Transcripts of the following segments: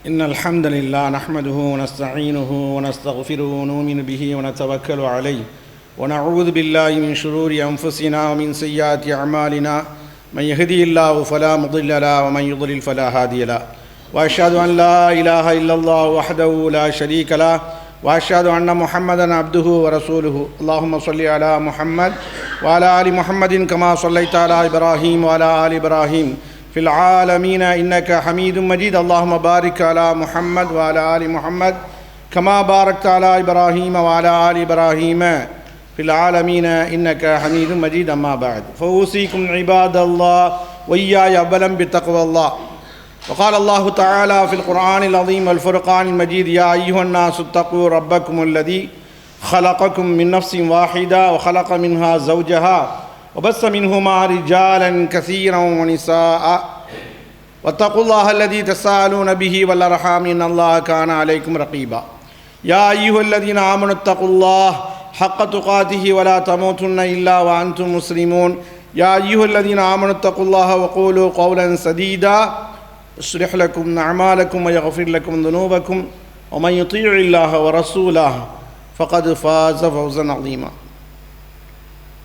إن الحمد لله نحمده ونستعينه ونستغفره ونؤمن به ونتوكل عليه ونعوذ بالله من شرور أنفسنا ومن سيئات أعمالنا من يهدي الله فلا مضل له ومن يضلل فلا هادي له وأشهد أن لا إله إلا الله وحده لا شريك له وأشهد أن محمدا عبده ورسوله اللهم صل على محمد وعلى آل محمد كما صليت على إبراهيم وعلى آل إبراهيم في العالمين إنك حميد مجيد اللهم بارك على محمد وعلى آل محمد كما باركت على إبراهيم وعلى آل إبراهيم في العالمين إنك حميد مجيد أما بعد فأوصيكم عباد الله وإياي أولا بتقوى الله وقال الله تعالى في القرآن العظيم والفرقان المجيد يا أيها الناس اتقوا ربكم الذي خلقكم من نفس واحدة وخلق منها زوجها وبث منهما رجالا كثيرا ونساء واتقوا الله الذي تساءلون به والأرحام إن الله كان عليكم رقيبا يا أيها الذين آمنوا اتقوا الله حق تقاته ولا تموتن إلا وأنتم مسلمون يا أيها الذين آمنوا اتقوا الله وقولوا قولا سديدا يصلح لكم أعمالكم ويغفر لكم ذنوبكم ومن يطيع الله ورسوله فقد فاز فوزا عظيما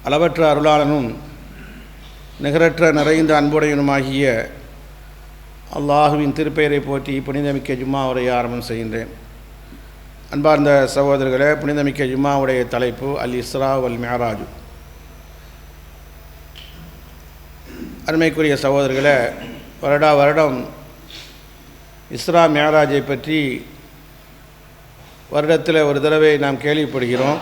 அளவற்ற அருளாளனும் நிகரற்ற நிறைந்த அன்புடையனுமாகிய அல்லாஹுவின் திருப்பெயரை போற்றி புனிதமிக்க ஜும்மாவுடைய ஆரம்பம் செய்கின்றேன். அன்பார்ந்த சகோதரர்களே, புனிதமிக்க ஜும்மாவுடைய தலைப்பு அல் இஸ்ரா வல் மிஅராஜ். அருமைக்குரிய சகோதரர்களே, வருடம் இஸ்ரா மிஅராஜை பற்றி வருடத்தில் ஒரு தடவை நாம் கேள்விப்படுகிறோம்.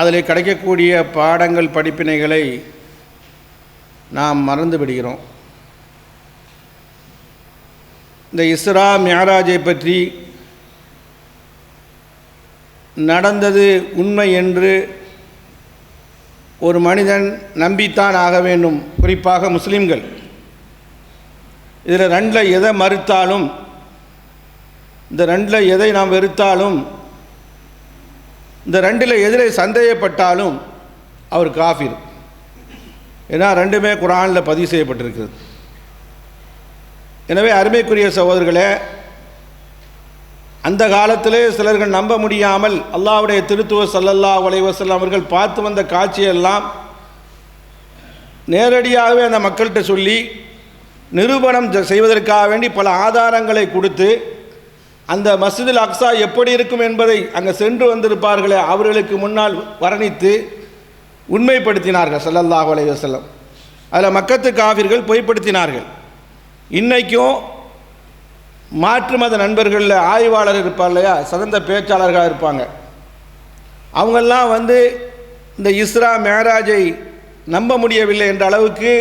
அதில் கிடைக்கக்கூடிய பாடங்கள் படிப்பினைகளை நாம் மறந்து விடுகிறோம். இந்த இஸ்ரா மிஅராஜை பற்றி நடந்தது உண்மை என்று ஒரு மனிதன் நம்பித்தான் ஆக வேண்டும். குறிப்பாக முஸ்லீம்கள் இதில் ரெண்டில் எதை மறுத்தாலும், இந்த ரெண்டில் எதை நாம் வெறுத்தாலும், இந்த ரெண்டில் எதிரே சந்தேகப்பட்டாலும் அவர் காஃபிர். ஏன்னா ரெண்டுமே குர்ஆனில் பதிவு செய்யப்பட்டிருக்கிறது. எனவே அருமைக்குரிய சகோதரர்களே, அந்த காலத்திலே சிலர்கள் நம்ப முடியாமல் அல்லாஹ்வுடைய திருத்தூதர் ஸல்லல்லாஹு அலைஹி வஸல்லம் அவர்கள் பார்த்து வந்த காட்சியெல்லாம் நேரடியாகவே அந்த மக்கள்கிட்ட சொல்லி நிரூபணம் செய்வதற்காக வேண்டி பல ஆதாரங்களை கொடுத்து அந்த மஸ்ஜிதுல் அக்ஸா எப்படி இருக்கும் என்பதை அங்கே சென்று வந்திருப்பார்களே அவர்களுக்கு முன்னால் வர்ணித்து உண்மைப்படுத்தினார்கள் ஸல்லல்லாஹு அலைஹி வஸல்லம். அதில் மக்கத்து காஃபிர்கள் பொய்ப்படுத்தினார்கள். இன்றைக்கும் மாற்று மத நண்பர்களில் ஆய்வாளர் இருப்பார் இல்லையா, சிறந்த பேச்சாளர்களாக இருப்பாங்க. அவங்கெல்லாம் இந்த இஸ்ரா மிஅராஜை நம்ப முடியவில்லை என்ற அளவுக்கு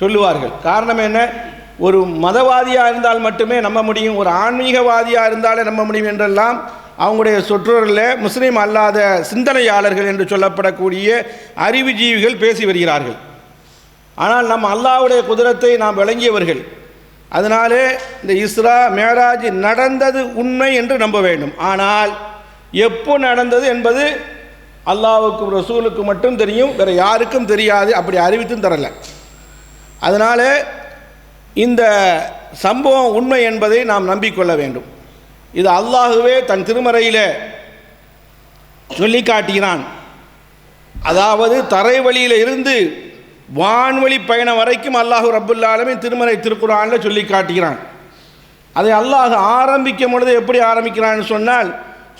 சொல்லுவார்கள். காரணம் என்ன? ஒரு மதவாதியாக இருந்தால் மட்டுமே நம்ப முடியும், ஒரு ஆன்மீகவாதியாக இருந்தாலே நம்ப முடியும் என்றெல்லாம் அவங்களுடைய சொற்றொடரில் முஸ்லீம் அல்லாத சிந்தனையாளர்கள் என்று சொல்லப்படக்கூடிய அறிவுஜீவிகள் பேசி வருகிறார்கள். ஆனால் நம்ம அல்லாஹ்வுடைய குதிரத்தை நாம் விளங்கியவர்கள். அதனாலே இந்த இஸ்ரா மிஅராஜ் நடந்தது உண்மை என்று நம்ப வேண்டும். ஆனால் எப்போ நடந்தது என்பது அல்லாஹ்வுக்கும் ரசூலுக்கு மட்டும் தெரியும், வேறு யாருக்கும் தெரியாது. அப்படி அறிவித்தும் தரலை. அதனால் இந்த சம்பவம் உண்மை என்பதை நாம் நம்பிக்கொள்ள வேண்டும். இது அல்லாஹுவே தன் திருமறையில் சொல்லி காட்டுகிறான். அதாவது தரை வழியில் இருந்து வான்வழி பயணம் வரைக்கும் அல்லாஹு ரப்புல் ஆலமீன் திருமறை திருக்குர்ஆனில் சொல்லி காட்டுகிறான். அதை அல்லாஹ் ஆரம்பிக்கும் பொழுது எப்படி ஆரம்பிக்கிறான்னு சொன்னால்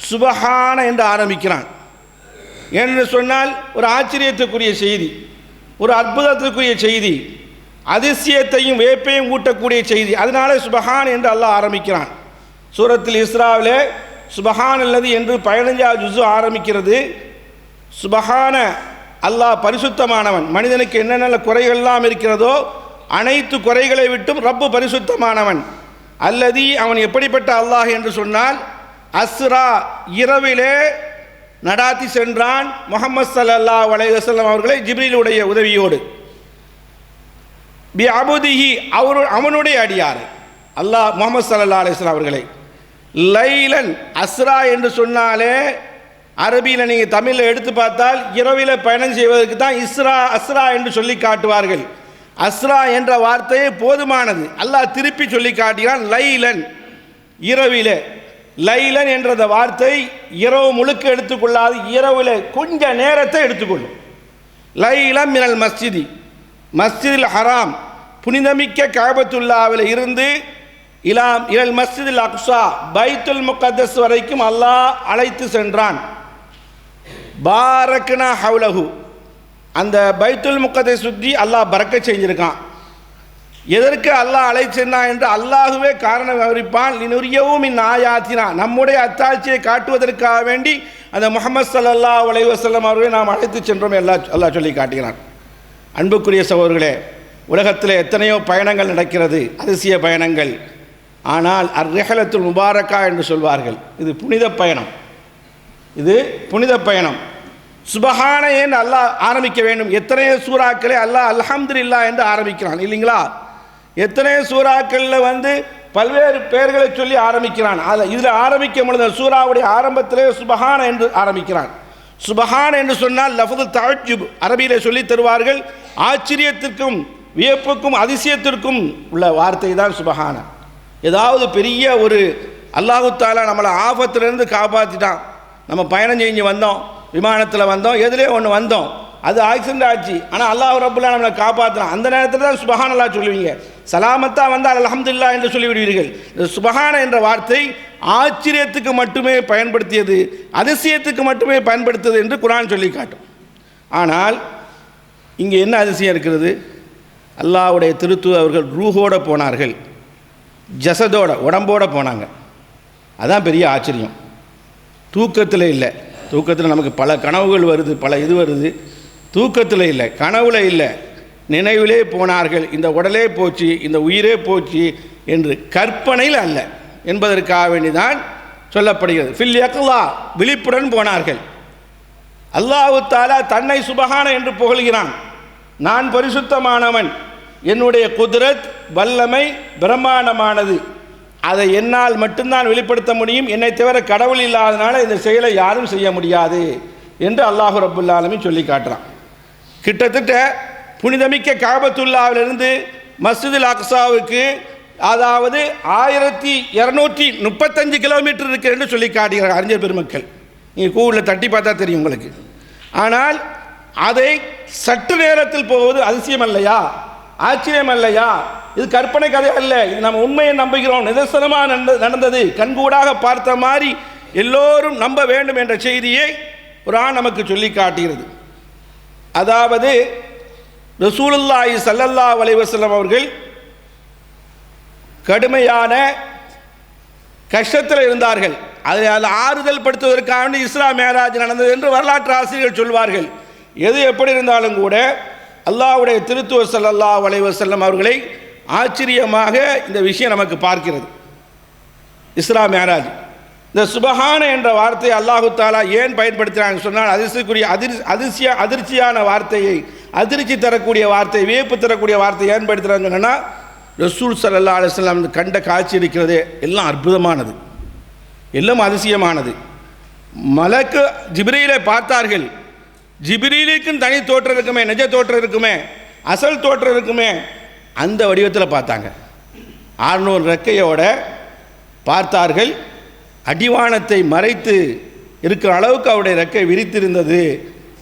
சுபஹான என்று ஆரம்பிக்கிறான். என்று சொன்னால் ஒரு ஆச்சரியத்துக்குரிய செய்தி, ஒரு அற்புதத்துக்குரிய செய்தி, அதிசயத்தையும் வேப்பையும் ஊட்டக்கூடிய செய்தி. அதனால சுபஹான் என்று அல்லாஹ் ஆரம்பிக்கிறான். சூரத்தில் இஸ்ராவிலே சுபஹான் அல்லது என்று 15வது ஜுஸ் ஆரம்பிக்கிறது. சுபஹான அல்லாஹ் பரிசுத்தமானவன். மனிதனுக்கு என்னென்ன குறைகள்லாம் இருக்கிறதோ அனைத்து குறைகளை விட்டும் ரப்பு பரிசுத்தமானவன். அல்லது அவன் எப்படிப்பட்ட அல்லாஹ் என்று சொன்னால் அஸ்ரா இரவிலே நடாத்தி சென்றான் முஹம்மது ஸல்லல்லாஹு அலைஹி வஸல்லம் அவர்களை ஜிப்ரீலுடைய உதவியோடு. பி அபுதிஹி அவனுடைய அடியார் அல்லாஹ் முஹம்மது ஸல்லல்லாஹு அலைஹி வஸல்லம் அவர்களை லைலன் அஸ்ரா என்று சொன்னாலே அரபியில் நீங்கள் தமிழில் எடுத்து பார்த்தால் இரவில் பயணம் செய்வதற்கு தான் இஸ்ரா அஸ்ரா என்று சொல்லி காட்டுவார்கள். அஸ்ரா என்ற வார்த்தையே போதுமானது. அல்லாஹ் திருப்பி சொல்லி காட்டுகிறான், லைலன் இரவிலே. லைலன் என்ற வார்த்தை இரவு முழுக்க எடுத்துக்கொள்ளாது, இரவில் கொஞ்ச நேரத்தை எடுத்துக்கொள்ளும். லைலம் மினல் மஸ்ஜிதி, மஸ்ஜிதில் ஹராம் புனிதமிக்க கஅபத்துல்லாவில் இருந்து இலல் மஸ்ஜிதில் அக்ஸா பைத்துல் முகத்தஸ் வரைக்கும் அல்லாஹ் அழைத்து சென்றான். பாரக்னா ஹவுலஹு, அந்த பைத்துல் முகத்தஸ் சுற்றி அல்லாஹ் பரக்கத் செஞ்சிருக்கான். எதற்கு அல்லாஹ் அழைச்சென்னா என்று அல்லாஹுவே காரணம் விவரிப்பான். லினுரியவும் இன் ஆயாத்தினா, நம்முடைய அத்தாட்சியை காட்டுவதற்காக வேண்டி அந்த முஹம்மது ஸல்லல்லாஹு அலைஹி வஸல்லம் அவர்களை நாம் அழைத்து சென்றோம் அல்லாஹ் சொல்லி காட்டுகிறான். அன்புக்குரிய சகோதரர்களே, உலகத்தில் எத்தனையோ பயணங்கள் நடக்கிறது, அதிசய பயணங்கள். ஆனால் அர்ரிஹலத்துல் முபாரக்கா என்று சொல்வார்கள், இது புனித பயணம். இது புனித பயணம். சுபஹான என்று அல்லாஹ் ஆரம்பிக்க வேண்டும். எத்தனையோ சூறாக்களை அல்லாஹ் அல்ஹம்துலில்லாஹ் என்று ஆரம்பிக்கிறான் இல்லைங்களா? எத்தனையோ சூறாக்களில் பல்வேறு பெயர்களை சொல்லி ஆரம்பிக்கிறான். இதில் ஆரம்பிக்கும் பொழுது சூறாவுடைய ஆரம்பத்திலே சுபஹான என்று ஆரம்பிக்கிறான். சுபஹான் என்று சொன்னால் லஃபது தஅஜ்ஜுப், அரபியிலே சொல்லி தருவார்கள், ஆச்சரியத்திற்கும் வியப்புக்கும் அதிசயத்திற்கும் உள்ள வார்த்தை தான் சுபஹான. ஏதாவது பெரிய ஒரு அல்லாஹு தஆலா நம்மளை ஆபத்திலிருந்து காப்பாற்றிட்டான். நம்ம பயணம் செஞ்சு வந்தோம், விமானத்தில் வந்தோம், எதிலே ஒன்று வந்தோம், அது ஆக்சிடென்ட் ஆச்சு, ஆனால் அல்லாஹ் ரப்புல்லாஹ் நம்மளை காப்பாற்றினான். அந்த நேரத்தில் தான் சுபஹான் அல்லாஹ் சொல்லுவீங்க. சலாமத்தா வந்தால் அல்ஹம்துலில்லாஹ் என்று சொல்லிவிடுவீர்கள். இந்த சுபஹான என்ற வார்த்தை ஆச்சரியத்துக்கு மட்டுமே பயன்படுத்தியது, அதிசயத்துக்கு மட்டுமே பயன்படுத்தியது என்று குர்ஆன் சொல்லி காட்டும். ஆனால் இங்கே என்ன அதிசயம் இருக்கிறது? அல்லாஹ்வுடைய திருத்தூதர் அவர்கள் ரூஹோடு போனார்கள், ஜசதோட உடம்போடு போனாங்க. அதான் பெரிய ஆச்சரியம். தூக்கத்தில் இல்லை. தூக்கத்தில் நமக்கு பல கனவுகள் வருது, பல இது வருது. தூக்கத்தில் இல்லை, கனவுல இல்லை, நினைவிலே போனார்கள். இந்த உடலே போச்சு, இந்த உயிரே போச்சு என்று கற்பனையில் அல்ல என்பதற்காக வேண்டிதான் சொல்லப்படுகிறது. ஃபில் யக்லா, விழிப்புடன் போனார்கள். அல்லாஹு தஆலா தன்னை சுபஹான என்று புகழ்கிறான். நான் பரிசுத்தமானவன், என்னுடைய குத்ரத் வல்லமை பிரம்மாண்டமானது, அதை என்னால் மட்டும்தான் வெளிப்படுத்த முடியும், என்னை தவிர கடவுள் இல்லாதனால இந்த செயலை யாரும் செய்ய முடியாது என்று அல்லாஹ் ரப்புல் ஆலமீன் சொல்லி காட்டுறான். கிட்டத்தட்ட புனிதமிக்க கஅபத்துல்லாவிலிருந்து மஸ்ஜிதுல் அக்ஸாவுக்கு அதாவது 1235 கிலோமீட்டர் இருக்கு என்று சொல்லி காட்டுகிறார் அறிஞர் பெருமக்கள். நீங்கள் கூகுளில் தட்டி பார்த்தா தெரியும் உங்களுக்கு. ஆனால் அதை சற்று நேரத்தில் போவது அதிசயம் அல்லையா, ஆச்சரியம் அல்லையா? இது கற்பனை கதை அல்ல, இது நம்ம உண்மையை நம்புகிறோம். நிதர்சனமாக நடந்தது, கண்கூடாக பார்த்த மாதிரி எல்லோரும் நம்ப வேண்டும் என்ற செய்தியை குர்ஆன் நமக்கு சொல்லி காட்டுகிறது. அதாவது ரசூலுல்லாஹி ஸல்லல்லாஹு அலைஹி வஸல்லம் அவர்கள் கடுமையான கஷ்டத்தில் இருந்தார்கள். அதை ஆறுதல் படுத்துவதற்காக இஸ்ரா மேராஜ் நடந்தது என்று வரலாற்று ஆசிரியர்கள் சொல்வார்கள். எது எப்படி இருந்தாலும் கூட அல்லாஹ்வுடைய திருத்தூதர் ஸல்லல்லாஹு அலைஹி வஸல்லம் அவர்களை ஆச்சரியமாக இந்த விஷயம் நமக்கு பார்க்கிறது. இஸ்ரா மேராஜ், இந்த சுபஹான என்ற வார்த்தையை அல்லாஹு தஆலா ஏன் பயன்படுத்தினாங்க சொன்னால், அதிர்ச்சியான வார்த்தையை, அதிர்ச்சி தரக்கூடிய வார்த்தை, வியப்பு தரக்கூடிய வார்த்தை ஏன் பயன்படுத்துகிறாங்க சொன்னால், ரசூல் ஸல்லல்லாஹு அலைஹி வஸல்லம் கண்ட காட்சி இருக்கிறதே எல்லாம் அற்புதமானது, எல்லாம் அதிசயமானது. மலக்கு ஜிப்ரீலை பார்த்தார்கள். ஜிப்ரீலுக்கும் தனி தோற்றம் இருக்குமே, நிஜ தோற்றம் இருக்குமே, அசல் தோற்றம் இருக்குமே, அந்த வடிவத்தில் பார்த்தாங்க. 600 ரெக்கையோட பார்த்தார்கள். அடிவானத்தை மறைத்து இருக்கிற அளவுக்கு அவருடைய ரெக்கை விரித்திருந்தது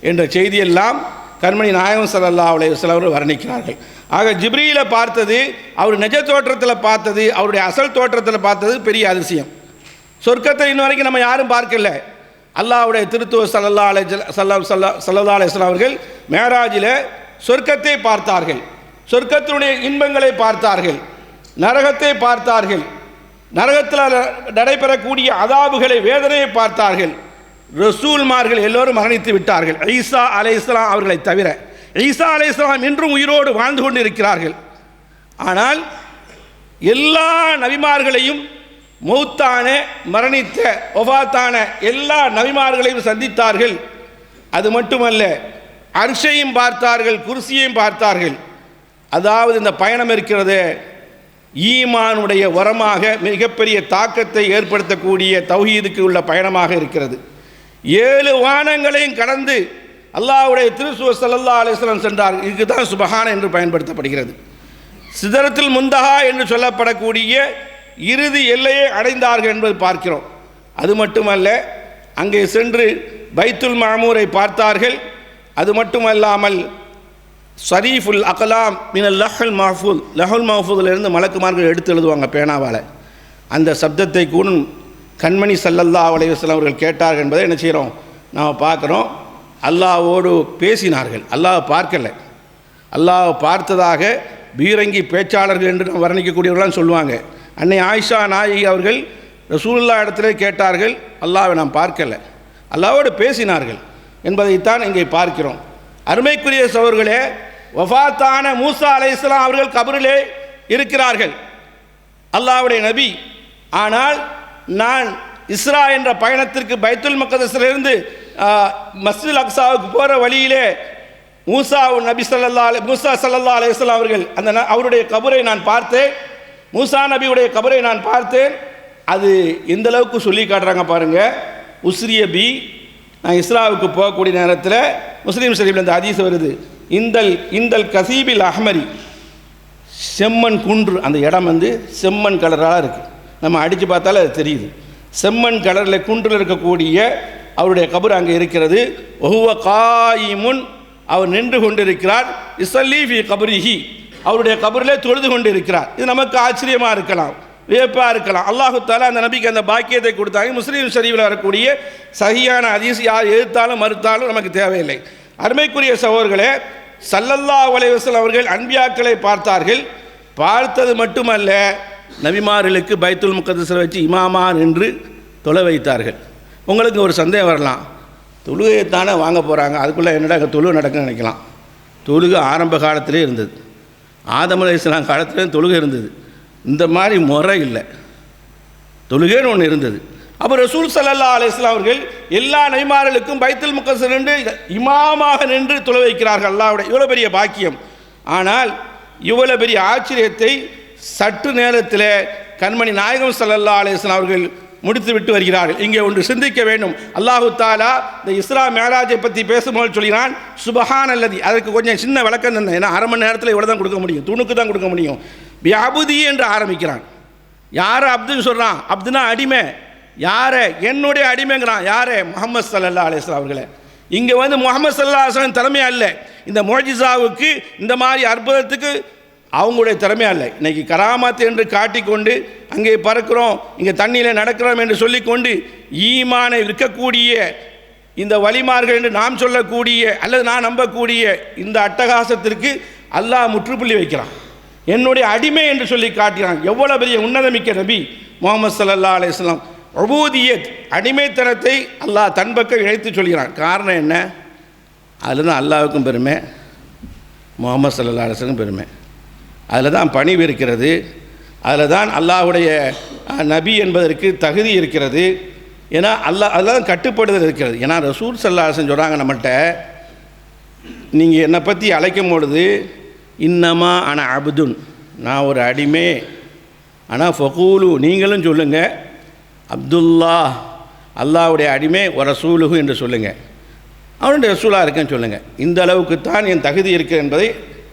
என்ற செய்தியெல்லாம் கண்மணி நாயகம் ஸல்லல்லாஹு அலைஹி வஸல்லம் அவர்கள் வர்ணிக்கிறார்கள். ஆக ஜிப்ரீலை பார்த்தது, அவர் நிஜ தோற்றத்தில் பார்த்தது, அவருடைய அசல் தோற்றத்தில் பார்த்தது பெரிய அதிசயம். சொர்க்கத்தை இன்ன வரைக்கும் நம்ம யாரும் பார்க்கல. அல்லாஹ்வுடைய திருத்தூதர் ஸல்லல்லாஹு அலைஹி வஸல்லம் அவர்கள் மேராஜில் சொர்க்கத்தை பார்த்தார்கள், சொர்க்கத்தினுடைய இன்பங்களை பார்த்தார்கள், நரகத்தை பார்த்தார்கள், நரகத்தில் நடைபெறக்கூடிய அதாபுகளை, வேதனையை பார்த்தார்கள். ரசூல்மார்கள் எல்லோரும் மரணித்து விட்டார்கள், ஈசா அலைஹிஸ்ஸலாம் அவர்களை தவிர. ஈசா அலைஹிஸ்ஸலாம் இன்றும் உயிரோடு வாழ்ந்து கொண்டு இருக்கிறார்கள். ஆனால் எல்லா நபிமார்களையும், மௌத்தான மரணித்த ஒஃபாத்தான எல்லா நபிமார்களையும் சந்தித்தார்கள். அது மட்டுமல்ல, அர்ஷையும் பார்த்தார்கள், குர்சியையும் பார்த்தார்கள். அதாவது இந்த பயணம் இருக்கிறது ஈமானுடைய வரமாக மிகப்பெரிய தாக்கத்தை ஏற்படுத்தக்கூடிய தௌஹீதுக்கு உள்ள பயணமாக இருக்கிறது. 7 வானங்களையும் கடந்து அல்லாஹ்வுடைய திருத்தூதர் ஸல்லல்லாஹு அலைஹி வஸல்லம் சென்றார். இதுக்கு தான் சுபஹான என்று பயன்படுத்தப்படுகிறது. சிதறத்தில் முந்தஹா என்று சொல்லப்படக்கூடிய இறுதி எல்லையை அடைந்தார்கள் என்பதை பார்க்கிறோம். அது மட்டுமல்ல, அங்கே சென்று பைத்துல் மாமூரை பார்த்தார்கள். அது மட்டுமல்லாமல் ஷரீஃபுல் அகலாம் மினல் லஹுல் மஹ்ஃபூல், லஹுல் மஹ்ஃபூலிலிருந்து மலக்குமார்கள் எடுத்து எழுதுவாங்க பேனாவால். அந்த சப்தத்தை கூட கண்மணி ஸல்லல்லாஹு அலைஹி வஸல்லம் அவர்கள் கேட்டார்கள் என்பதை என்ன செய்கிறோம், நாம் பார்க்குறோம். அல்லாஹ்வோடு பேசினார்கள். அல்லாஹ் பார்க்கலை. அல்லாஹ் பார்த்ததாக பீரங்கி பேச்சாளர்கள் என்று நாம் வர்ணிக்கக்கூடியவர்களாம் சொல்லுவாங்க. அன்னை ஆயிஷா நாயகி அவர்கள் ரசூலுல்லாஹ் இடத்திலே கேட்டார்கள், அல்லாஹ்வை நாம் பார்க்கலை, அல்லாஹ்வோடு பேசினார்கள் என்பதைத்தான் இங்கே பார்க்கிறோம். அருமைக்குரிய சகோதரர்களே, வஃபாத்தான மூசா அலைஹிஸ்ஸலாம் அவர்கள் கபரிலே இருக்கிறார்கள், அல்லாஹ்வுடைய நபி. ஆனால் நான் இஸ்ரா என்ற பயணத்திற்கு பைத்துல் மக்தஸிலிருந்து மஸ்ஜிதுல் அக்ஸாவுக்கு போகிற வழியிலே மூசா ஸல்லல்லாஹு அலைஹி வஸல்லம் அவர்கள் அவருடைய கபரை நான் பார்த்தேன், மூசா நபியுடைய கபரை நான் பார்த்தேன். அது எந்த அளவுக்கு சொல்லி காட்டுறாங்க பாருங்கள். உஸ்ரிய பி, நான் இஸ்ராவுக்கு போகக்கூடிய நேரத்தில் முஸ்லீம் ஷரீஃபில் இந்த ஹதீஸ் வருது, இந்தல் கசீபில் அஹ்மரி, செம்மண் குன்று, அந்த இடம் செம்மண் கலராக இருக்குது. நம்ம அடித்து பார்த்தாலும் அது தெரியுது. செம்மண் கலரில் குன்றில் இருக்கக்கூடிய அவருடைய கபர் அங்கே இருக்கிறது. ஒஹுவ காயிமுன், அவர் நின்று கொண்டிருக்கிறார். இஸல்லி ஃபி கபரிஹி, அவருடைய கபரிலே தொழுது கொண்டிருக்கிறார். இது நமக்கு ஆச்சரியமாக இருக்கலாம், வியப்பாக இருக்கலாம். அல்லாஹு தஆலா அந்த நபிக்கு அந்த பாக்கியத்தை கொடுத்தாங்க. முஸ்லீம் ஷரீஃபில் வரக்கூடிய சஹீஹான ஹதீஸ் யார் எதிர்த்தாலும் மறுத்தாலும் நமக்கு தேவையில்லை. அருமைக்குரிய சகோதரர்களே, ஸல்லல்லாஹு அலைஹி வஸல்லம் அவர்கள் அன்பியாக்களை பார்த்தார்கள். பார்த்தது மட்டுமல்ல, நபிமார்களுக்கு பைத்துல் முகத்தஸில் வச்சு இமாமா நின்று தொலை வைத்தார்கள். உங்களுக்கு ஒரு சந்தேகம் வரலாம், தொழுகைத்தானே வாங்க போகிறாங்க, அதுக்குள்ளே என்னடா தொழுகை நடக்குன்னு நினைக்கலாம். தொழுகை ஆரம்ப காலத்திலே இருந்தது, ஆதம் அலைஹிஸ்ஸலாம் காலத்திலே தொழுகை இருந்தது. இந்த மாதிரி முறை இல்லை, தொழுகைன்னு ஒன்று இருந்தது. அப்போ ரசூல் ஸல்லல்லாஹு அலைஹி வஸல்லம் அவர்கள் எல்லா நபிமார்களுக்கும் பைத்துல் முகத்தஸில் நின்று இமாமாக நின்று தொலை வைக்கிறார்கள். அல்லாஹ்வுடைய இவ்வளோ பெரிய பாக்கியம். ஆனால் இவ்வளோ பெரிய ஆச்சரியத்தை சற்று நேரத்தில் கண்மணி நாயகம் ஸல்லல்லாஹு அலைஹி வஸல்லம் அவர்கள் முடித்து விட்டு வருகிறார்கள். இங்கே ஒன்று சிந்திக்க வேண்டும். அல்லாஹு தஆலா இந்த இஸ்ரா மேராஜை பற்றி பேசும்போது சொல்கிறான் சுபஹானல்லதி. அதற்கு கொஞ்சம் சின்ன விளக்கம் தந்தேன். ஏன்னா அரை மணி நேரத்தில் இவ்வளோ தான் கொடுக்க முடியும், துணுக்கு தான் கொடுக்க முடியும். பிஅபுதி என்று ஆரம்பிக்கிறான். யாரை அப்துன்னு சொல்கிறான்? அப்துனா அடிமை. யாரை? என்னுடைய அடிமைங்கிறான். யாரை? முஹம்மது ஸல்லல்லாஹு அலைஹி வஸல்லம் அவர்களை. இங்கே முஹம்மது ஸல்லல்லாஹு அலைஹி வஸல்லம் திறமை அல்ல, இந்த முஅஜிஸாவுக்கு இந்த மாதிரி அற்புதத்துக்கு அவங்களுடைய திறமை அல்ல. இன்றைக்கி கராமத் என்று காட்டிக்கொண்டு அங்கே பறக்கிறோம், இங்கே தண்ணியில் நடக்கிறோம் என்று சொல்லிக்கொண்டு ஈமானை விற்கக்கூடிய இந்த வலிமார்கள் என்று நாம் சொல்லக்கூடிய அல்லது நான் நம்பக்கூடிய இந்த அட்டகாசத்திற்கு அல்லாஹ் முற்றுப்புள்ளி வைக்கிறான். என்னுடைய அடிமை என்று சொல்லி காட்டுகிறான். எவ்வளோ பெரிய உன்னதமிக்க நபி முஹம்மது ஸல்லல்லாஹு அலைஹி வஸல்லம். உபூதியத், அடிமைத்தனத்தை அல்லாஹ் தன் பக்கம் இழைத்து சொல்கிறான். காரணம் என்ன? அதில் தான் அல்லாஹ்வுக்கும் பெருமை, முஹம்மது ஸல்லல்லாஹு அலைஹி வஸல்லம் பெருமை. அதில் தான் பணிவு இருக்கிறது, அதில் தான் அல்லாஹ்வுடைய நபி என்பதற்கு தகுதி இருக்கிறது. ஏன்னா அதில் தான் கட்டுப்படுதல் இருக்கிறது. ஏன்னா ரசூல் ஸல்லல்லாஹு அலைஹி வஸல்லம் சொல்கிறாங்க நம்மள்கிட்ட, நீங்கள் என்னை பற்றி அழைக்கும் பொழுது இன்னமா அன அப்துன், நான் ஒரு அடிமை. ஆனால் ஃபகூலு, நீங்களும் சொல்லுங்கள் அப்துல்லா, அல்லாஹ்வுடைய அடிமை, ஒரு ரசூலுஹு என்று சொல்லுங்கள், அவனுடைய ரசூலாக இருக்கேன்னு சொல்லுங்கள். இந்த அளவுக்கு தான் என் தகுதி இருக்குது என்பதை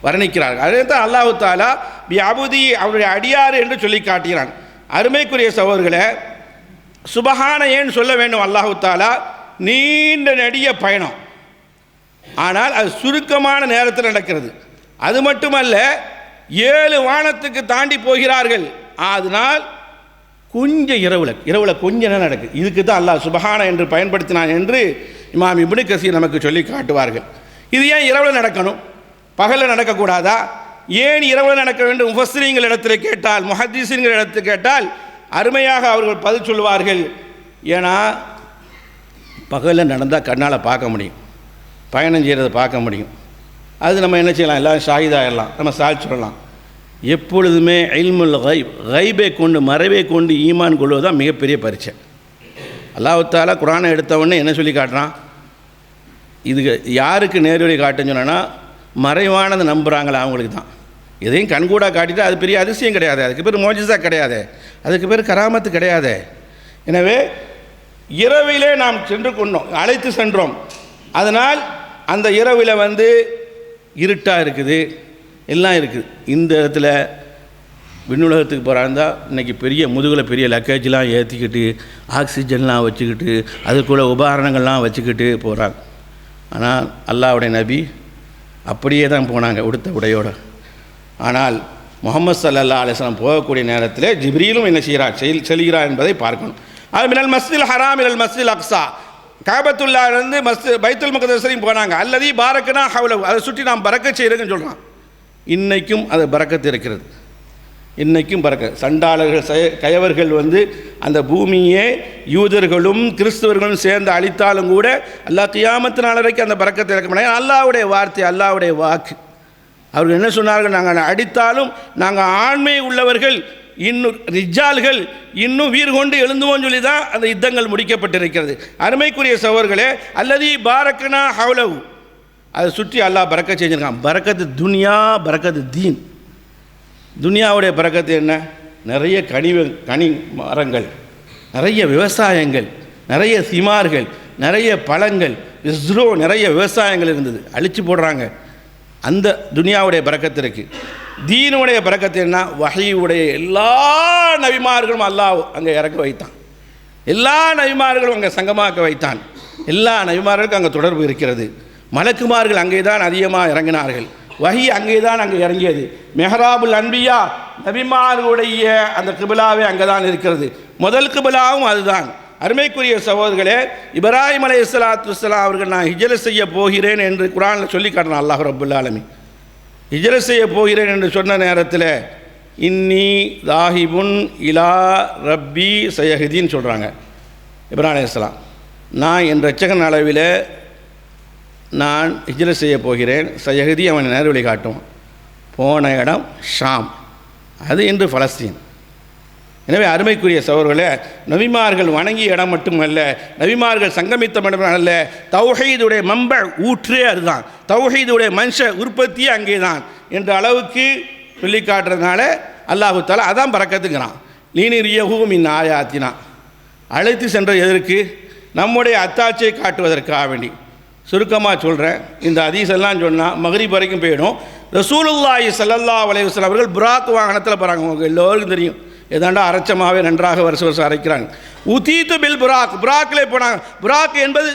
வர்ணிக்கிறார்கள். அதே தான் அல்லாஹு தஆலா பிஅபுதி, அவருடைய அடியார் என்று சொல்லி காட்டுகிறான். அருமைக்குரிய சகோதரர்களே, சுபஹான ஏன் சொல்ல வேண்டும்? அல்லாஹு தஆலா நீண்ட நெடிய பயணம், ஆனால் அது சுருக்கமான நேரத்தில் நடக்கிறது. அது மட்டுமல்ல, 7 வானத்துக்கு தாண்டி போகிறார்கள். அதனால் கொஞ்சம் இரவில் கொஞ்ச நேரம் நடக்குது. இதுக்கு தான் அல்லாஹ் சுபஹான என்று பயன்படுத்தினான் என்று இமாம் இப்னு கஸீர் நமக்கு சொல்லி காட்டுவார்கள். இது ஏன் இரவில் நடக்கணும், பகலில் நடக்கக்கூடாதா? ஏன் இரவில் நடக்க வேண்டும்? முஃபஸ்ஸிரீன்கள் இடத்தில் கேட்டால், முஹத்திஸீன்கள் இடத்தில் கேட்டால் அருமையாக அவர்கள் பதில் சொல்வார்கள். ஏன்னா பகலில் நடந்தால் கண்ணால் பார்க்க முடியும், பயணம் செய்கிறத பார்க்க முடியும். அது நம்ம என்ன செய்யலாம், எல்லாம் ஷாஹிதாயிடலாம், நம்ம சாட்சி சொல்லலாம். எப்பொழுதுமே இல்முல் கைப், கைபை கொண்டு மறைவை கொண்டு ஈமான் கொள்வது தான் மிகப்பெரிய பரீட்சை. அல்லாஹ் தஆலா குர்ஆனை எடுத்தவொடனே என்ன சொல்லி காட்டுறான்? இதுக்கு யாருக்கு நேர்வழி காட்டுன்னு சொன்னா, மறைவானதை நம்புகிறாங்களா அவங்களுக்கு தான். எதையும் கண்கூடாக காட்டிட்டு அது பெரிய அதிசயம் கிடையாது, அதுக்கு பேர் மோஜிஸா கிடையாது, அதுக்கு பேர் கராமத்து கிடையாது. எனவே இரவிலே நாம் சென்று கொண்டோம், அழைத்து சென்றோம். அதனால் அந்த இரவில் வந்து இருட்டாக இருக்குது, எல்லாம் இருக்குது. இந்த இடத்துல விண்ணுலகத்துக்கு போகிறாருந்தா இன்றைக்கி பெரிய முதுகில் பெரிய லக்கேஜ்லாம் ஏற்றிக்கிட்டு ஆக்சிஜன்லாம் வச்சுக்கிட்டு அதுக்குள்ள உபகரணங்கள்லாம் வச்சுக்கிட்டு போகிறாங்க. ஆனால் அல்லாஹ்வுடைய நபி அப்படியே தான் போனாங்க உடுத்த உடையோடு. ஆனால் முஹம்மது ஸல்லல்லாஹு அலைஹி வஸல்லம் போகக்கூடிய நேரத்தில் ஜிப்ரீலும் என்ன செய்கிறார், செல்கிறார் என்பதை பார்க்கணும். அது மினல் மஸ்ஜிதில் ஹராம் இலல் மஸ்ஜிதில் அக்ஸா, காபத்துல்லாஹிலிருந்து பைத்துல் மக்தஸ் வரைக்கும் போனாங்க. அல்லதி பாரக்கனா ஹவ்லஹு, அதை சுற்றி நாம் பரக்கத் செய்கிறேன்னு சொல்கிறான். இன்றைக்கும் அது பரக்கத்து இருக்கிறது, இன்றைக்கும் பரக்கத். சண்டாளர்கள் கயவர்கள் வந்து அந்த பூமியே யூதர்களும் கிறிஸ்தவர்களும் சேர்ந்து அழித்தாலும் கூட அல்லாஹ் கியாமத்து நாள் வரைக்கும் அந்த பரக்கத்தை இறக்க மாட்டாங்க. அல்லாஹ்வுடைய வார்த்தை, அல்லாஹ்வுடைய வாக்கு. அவர்கள் என்ன சொன்னார்கள், நாங்கள் அடித்தாலும் நாங்கள் ஆண்மை உள்ளவர்கள், இன்னும் ரிஜால்கள் இன்னும் வீறு கொண்டு எழுந்துவோம் சொல்லி தான் அந்த யுத்தங்கள் முடிக்கப்பட்டிருக்கிறது. அருமைக்குரிய சகோதரர்களே, அல்லதி பாரக்கனா ஹவ்லஹு, அதை சுற்றி அல்லாஹ் பரக்கத் செஞ்சிருக்கான். பரக்கத்து துனியா, பரக்கத்து தீன். துனியாவுடைய பரக்கத்து என்ன, நிறைய கனி மரங்கள், நிறைய விவசாயங்கள், நிறைய சிமார்கள், நிறைய பழங்கள், இஸ்ரோ நிறைய விவசாயங்கள் இருந்தது, அழிச்சு போடுறாங்க. அந்த துனியாவுடைய பரக்கத்து இருக்குது. தீனுடைய பரக்கத்து என்ன, வஹீயுடைய எல்லா நபிமார்களும் அல்லாஹ் அங்கே இறக்க வைத்தான், எல்லா நபிமார்களும் அங்கே சங்கமாக்க வைத்தான், எல்லா நபிமார்களுக்கும் அங்கே தொடர்பு இருக்கிறது. மலக்குமார்கள் அங்கே தான் அதிகமாக இறங்கினார்கள், வஹி அங்கே தான் அங்கே இறங்கியது. மெஹராபுல் அன்பியா, நபிமார்களுடைய அந்த கிபிலாவே அங்கே தான் இருக்கிறது. முதல் கிபிலாவும் அதுதான். அருமைக்குரிய சகோதரர்களே, இப்ராஹிம் அலைஹிஸ்ஸலாத்து வஸ்ஸலாம் அவர்கள் நான் ஹிஜ்ரத் செய்ய போகிறேன் என்று குர்ஆனில் சொல்லி காட்டினான் அல்லாஹ் ரப்புல் ஆலமீன். ஹிஜ்ரத் செய்ய போகிறேன் என்று சொன்ன நேரத்தில் இன்னி தாஹிபுன் இலா ரப்பி சயஹிதின்னு சொல்கிறாங்க இப்ராஹிம் அலைஹிஸ்ஸலாம். நான் என் ரட்சகன் அளவில் நான் ஹிஜ்ரத் செய்ய போகிறேன். சயஹிதி அவன் நேர்வழி காட்டும். போன இடம் ஷாம், அது இன்று பலஸ்தீன். எனவே அருமைக்குரிய சகோதரர்களே, நபிமார்கள் வணங்கிய இடம் மட்டுமல்ல, நபிமார்கள் சங்கமித்த இடம் அல்ல, தௌஹீதுடைய மம்ப ஊற்றே அதுதான், தௌஹீதுடைய மனுஷ உற்பத்தியே அங்கே தான் என்ற அளவுக்கு சொல்லி காட்டுறதுனால அல்லாஹு தஆலா அதான் பரக்கத்துங்கிறான். லீனிரியஹு மின் ஆயாத்தினா, அழைத்து சென்ற எதற்கு, நம்முடைய அத்தாட்சியை காட்டுவதற்காக வேண்டி. சுருக்கமாக சொல்கிறேன், இந்த ஹதீஸெல்லாம் சொன்னால் மக்ரிப் வரைக்கும் போயிடும். ரசூலுல்லாஹி ஸல்லல்லாஹு அலைஹி வஸல்லம் அவர்கள் புராக் வாகனத்தில் போகிறாங்க. உங்களுக்கு எல்லோருக்கும் தெரியும், ஏதாண்டா அரைச்சமாகவே நன்றாக வருஷம் அரைக்கிறாங்க. உதீத்து பில் புராக், புராக்கிலே போனாங்க. புராக் என்பது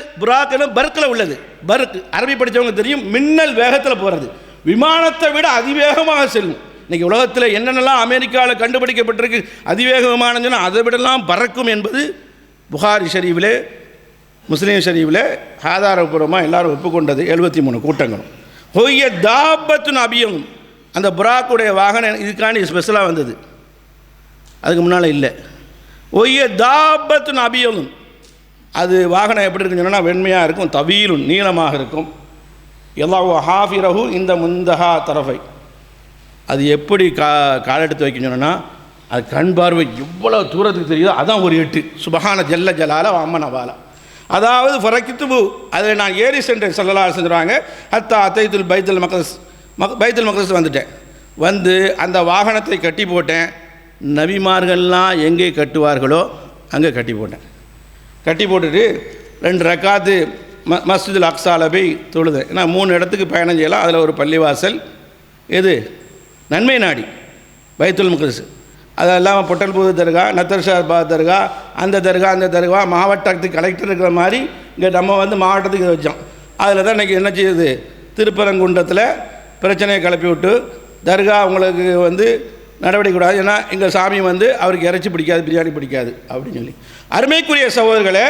பர்க்கில் உள்ளது. பர்க் அரபி படித்தவங்க தெரியும், மின்னல் வேகத்தில் போகிறது, விமானத்தை விட அதிவேகமாக செல்லும். இன்றைக்கி உலகத்தில் என்னென்னலாம் அமெரிக்காவில் கண்டுபிடிக்கப்பட்டிருக்கு அதிவேக விமானம் சொன்னால் அதை விடலாம் பறக்கும் என்பது புகாரி ஷரீஃபிலே முஸ்லீம் ஷரீஃபில் ஆதாரபூர்வமாக எல்லாரும் ஒப்புக்கொண்டது. 73 கூட்டங்களும் ஹொய்ய தாபத்துன் அபியம், அந்த புராக்குடைய வாகனம் இதுக்காண்டி ஸ்பெஷலாக வந்தது, அதுக்கு முன்னால் இல்லை. ஒய்ய தாபத்துன் அபியம், அது வாகனம் எப்படி இருக்குன்னு சொன்னால் வெண்மையாக இருக்கும், தவீலும் நீளமாக இருக்கும். எல்லாவோ ஹாஃபிரஹு இந்த முந்தஹா தரஃபை, அது எப்படி காலெடுத்து வைக்கணும்னு சொன்னால் அது கண் பார்வை எவ்வளோ தூரத்துக்கு தெரியுதோ அதான் ஒரு 8. சுபஹான ஜல்ல ஜலால அம்மனவாலா, அதாவது ஃபரக்கித்துபு, அதில் நான் ஏறி சென்றேன் ஸல்லல்லாஹு அலைஹி வஸல்லம் சொல்கிறாங்க. ஹத்தா அத்தைத்துல் பைத்துல் மக்தஸ் வந்துட்டேன், வந்து அந்த வாகனத்தை கட்டி போட்டேன். நபிமார்கள்லாம் எங்கே கட்டுவார்களோ அங்கே கட்டி போட்டேன். கட்டி போட்டுட்டு 2 ரக்காத்து மஸ்ஜிதுல் அக்ஸால போய் தொழுதேன். ஏன்னா 3 இடத்துக்கு பயணம் செய்யலாம், அதில் ஒரு பள்ளிவாசல் எது நன்மை நாடி பைத்துல் மக்தஸ். அது இல்லாமல் பொட்டல்புது தர்கா, நத்தர்ஷாபாத் தர்கா, அந்த தர்கா அந்த தர்கா, மாவட்டத்துக்கு கலெக்டர் இருக்கிற மாதிரி இங்கே நம்ம வந்து மாவட்டத்துக்கு இதை வச்சோம். அதில் தான் இன்றைக்கி என்ன செய்யுது, திருப்பரங்குன்றத்தில் பிரச்சனையை கிளப்பி விட்டு தர்கா உங்களுக்கு வந்து நடவடிக்கை கூடாது, ஏன்னா எங்கள் சாமி வந்து அவருக்கு இறைச்சி பிடிக்காது, பிரியாணி பிடிக்காது அப்படின்னு சொல்லி. அருமைக்குரிய சகோதரர்களே,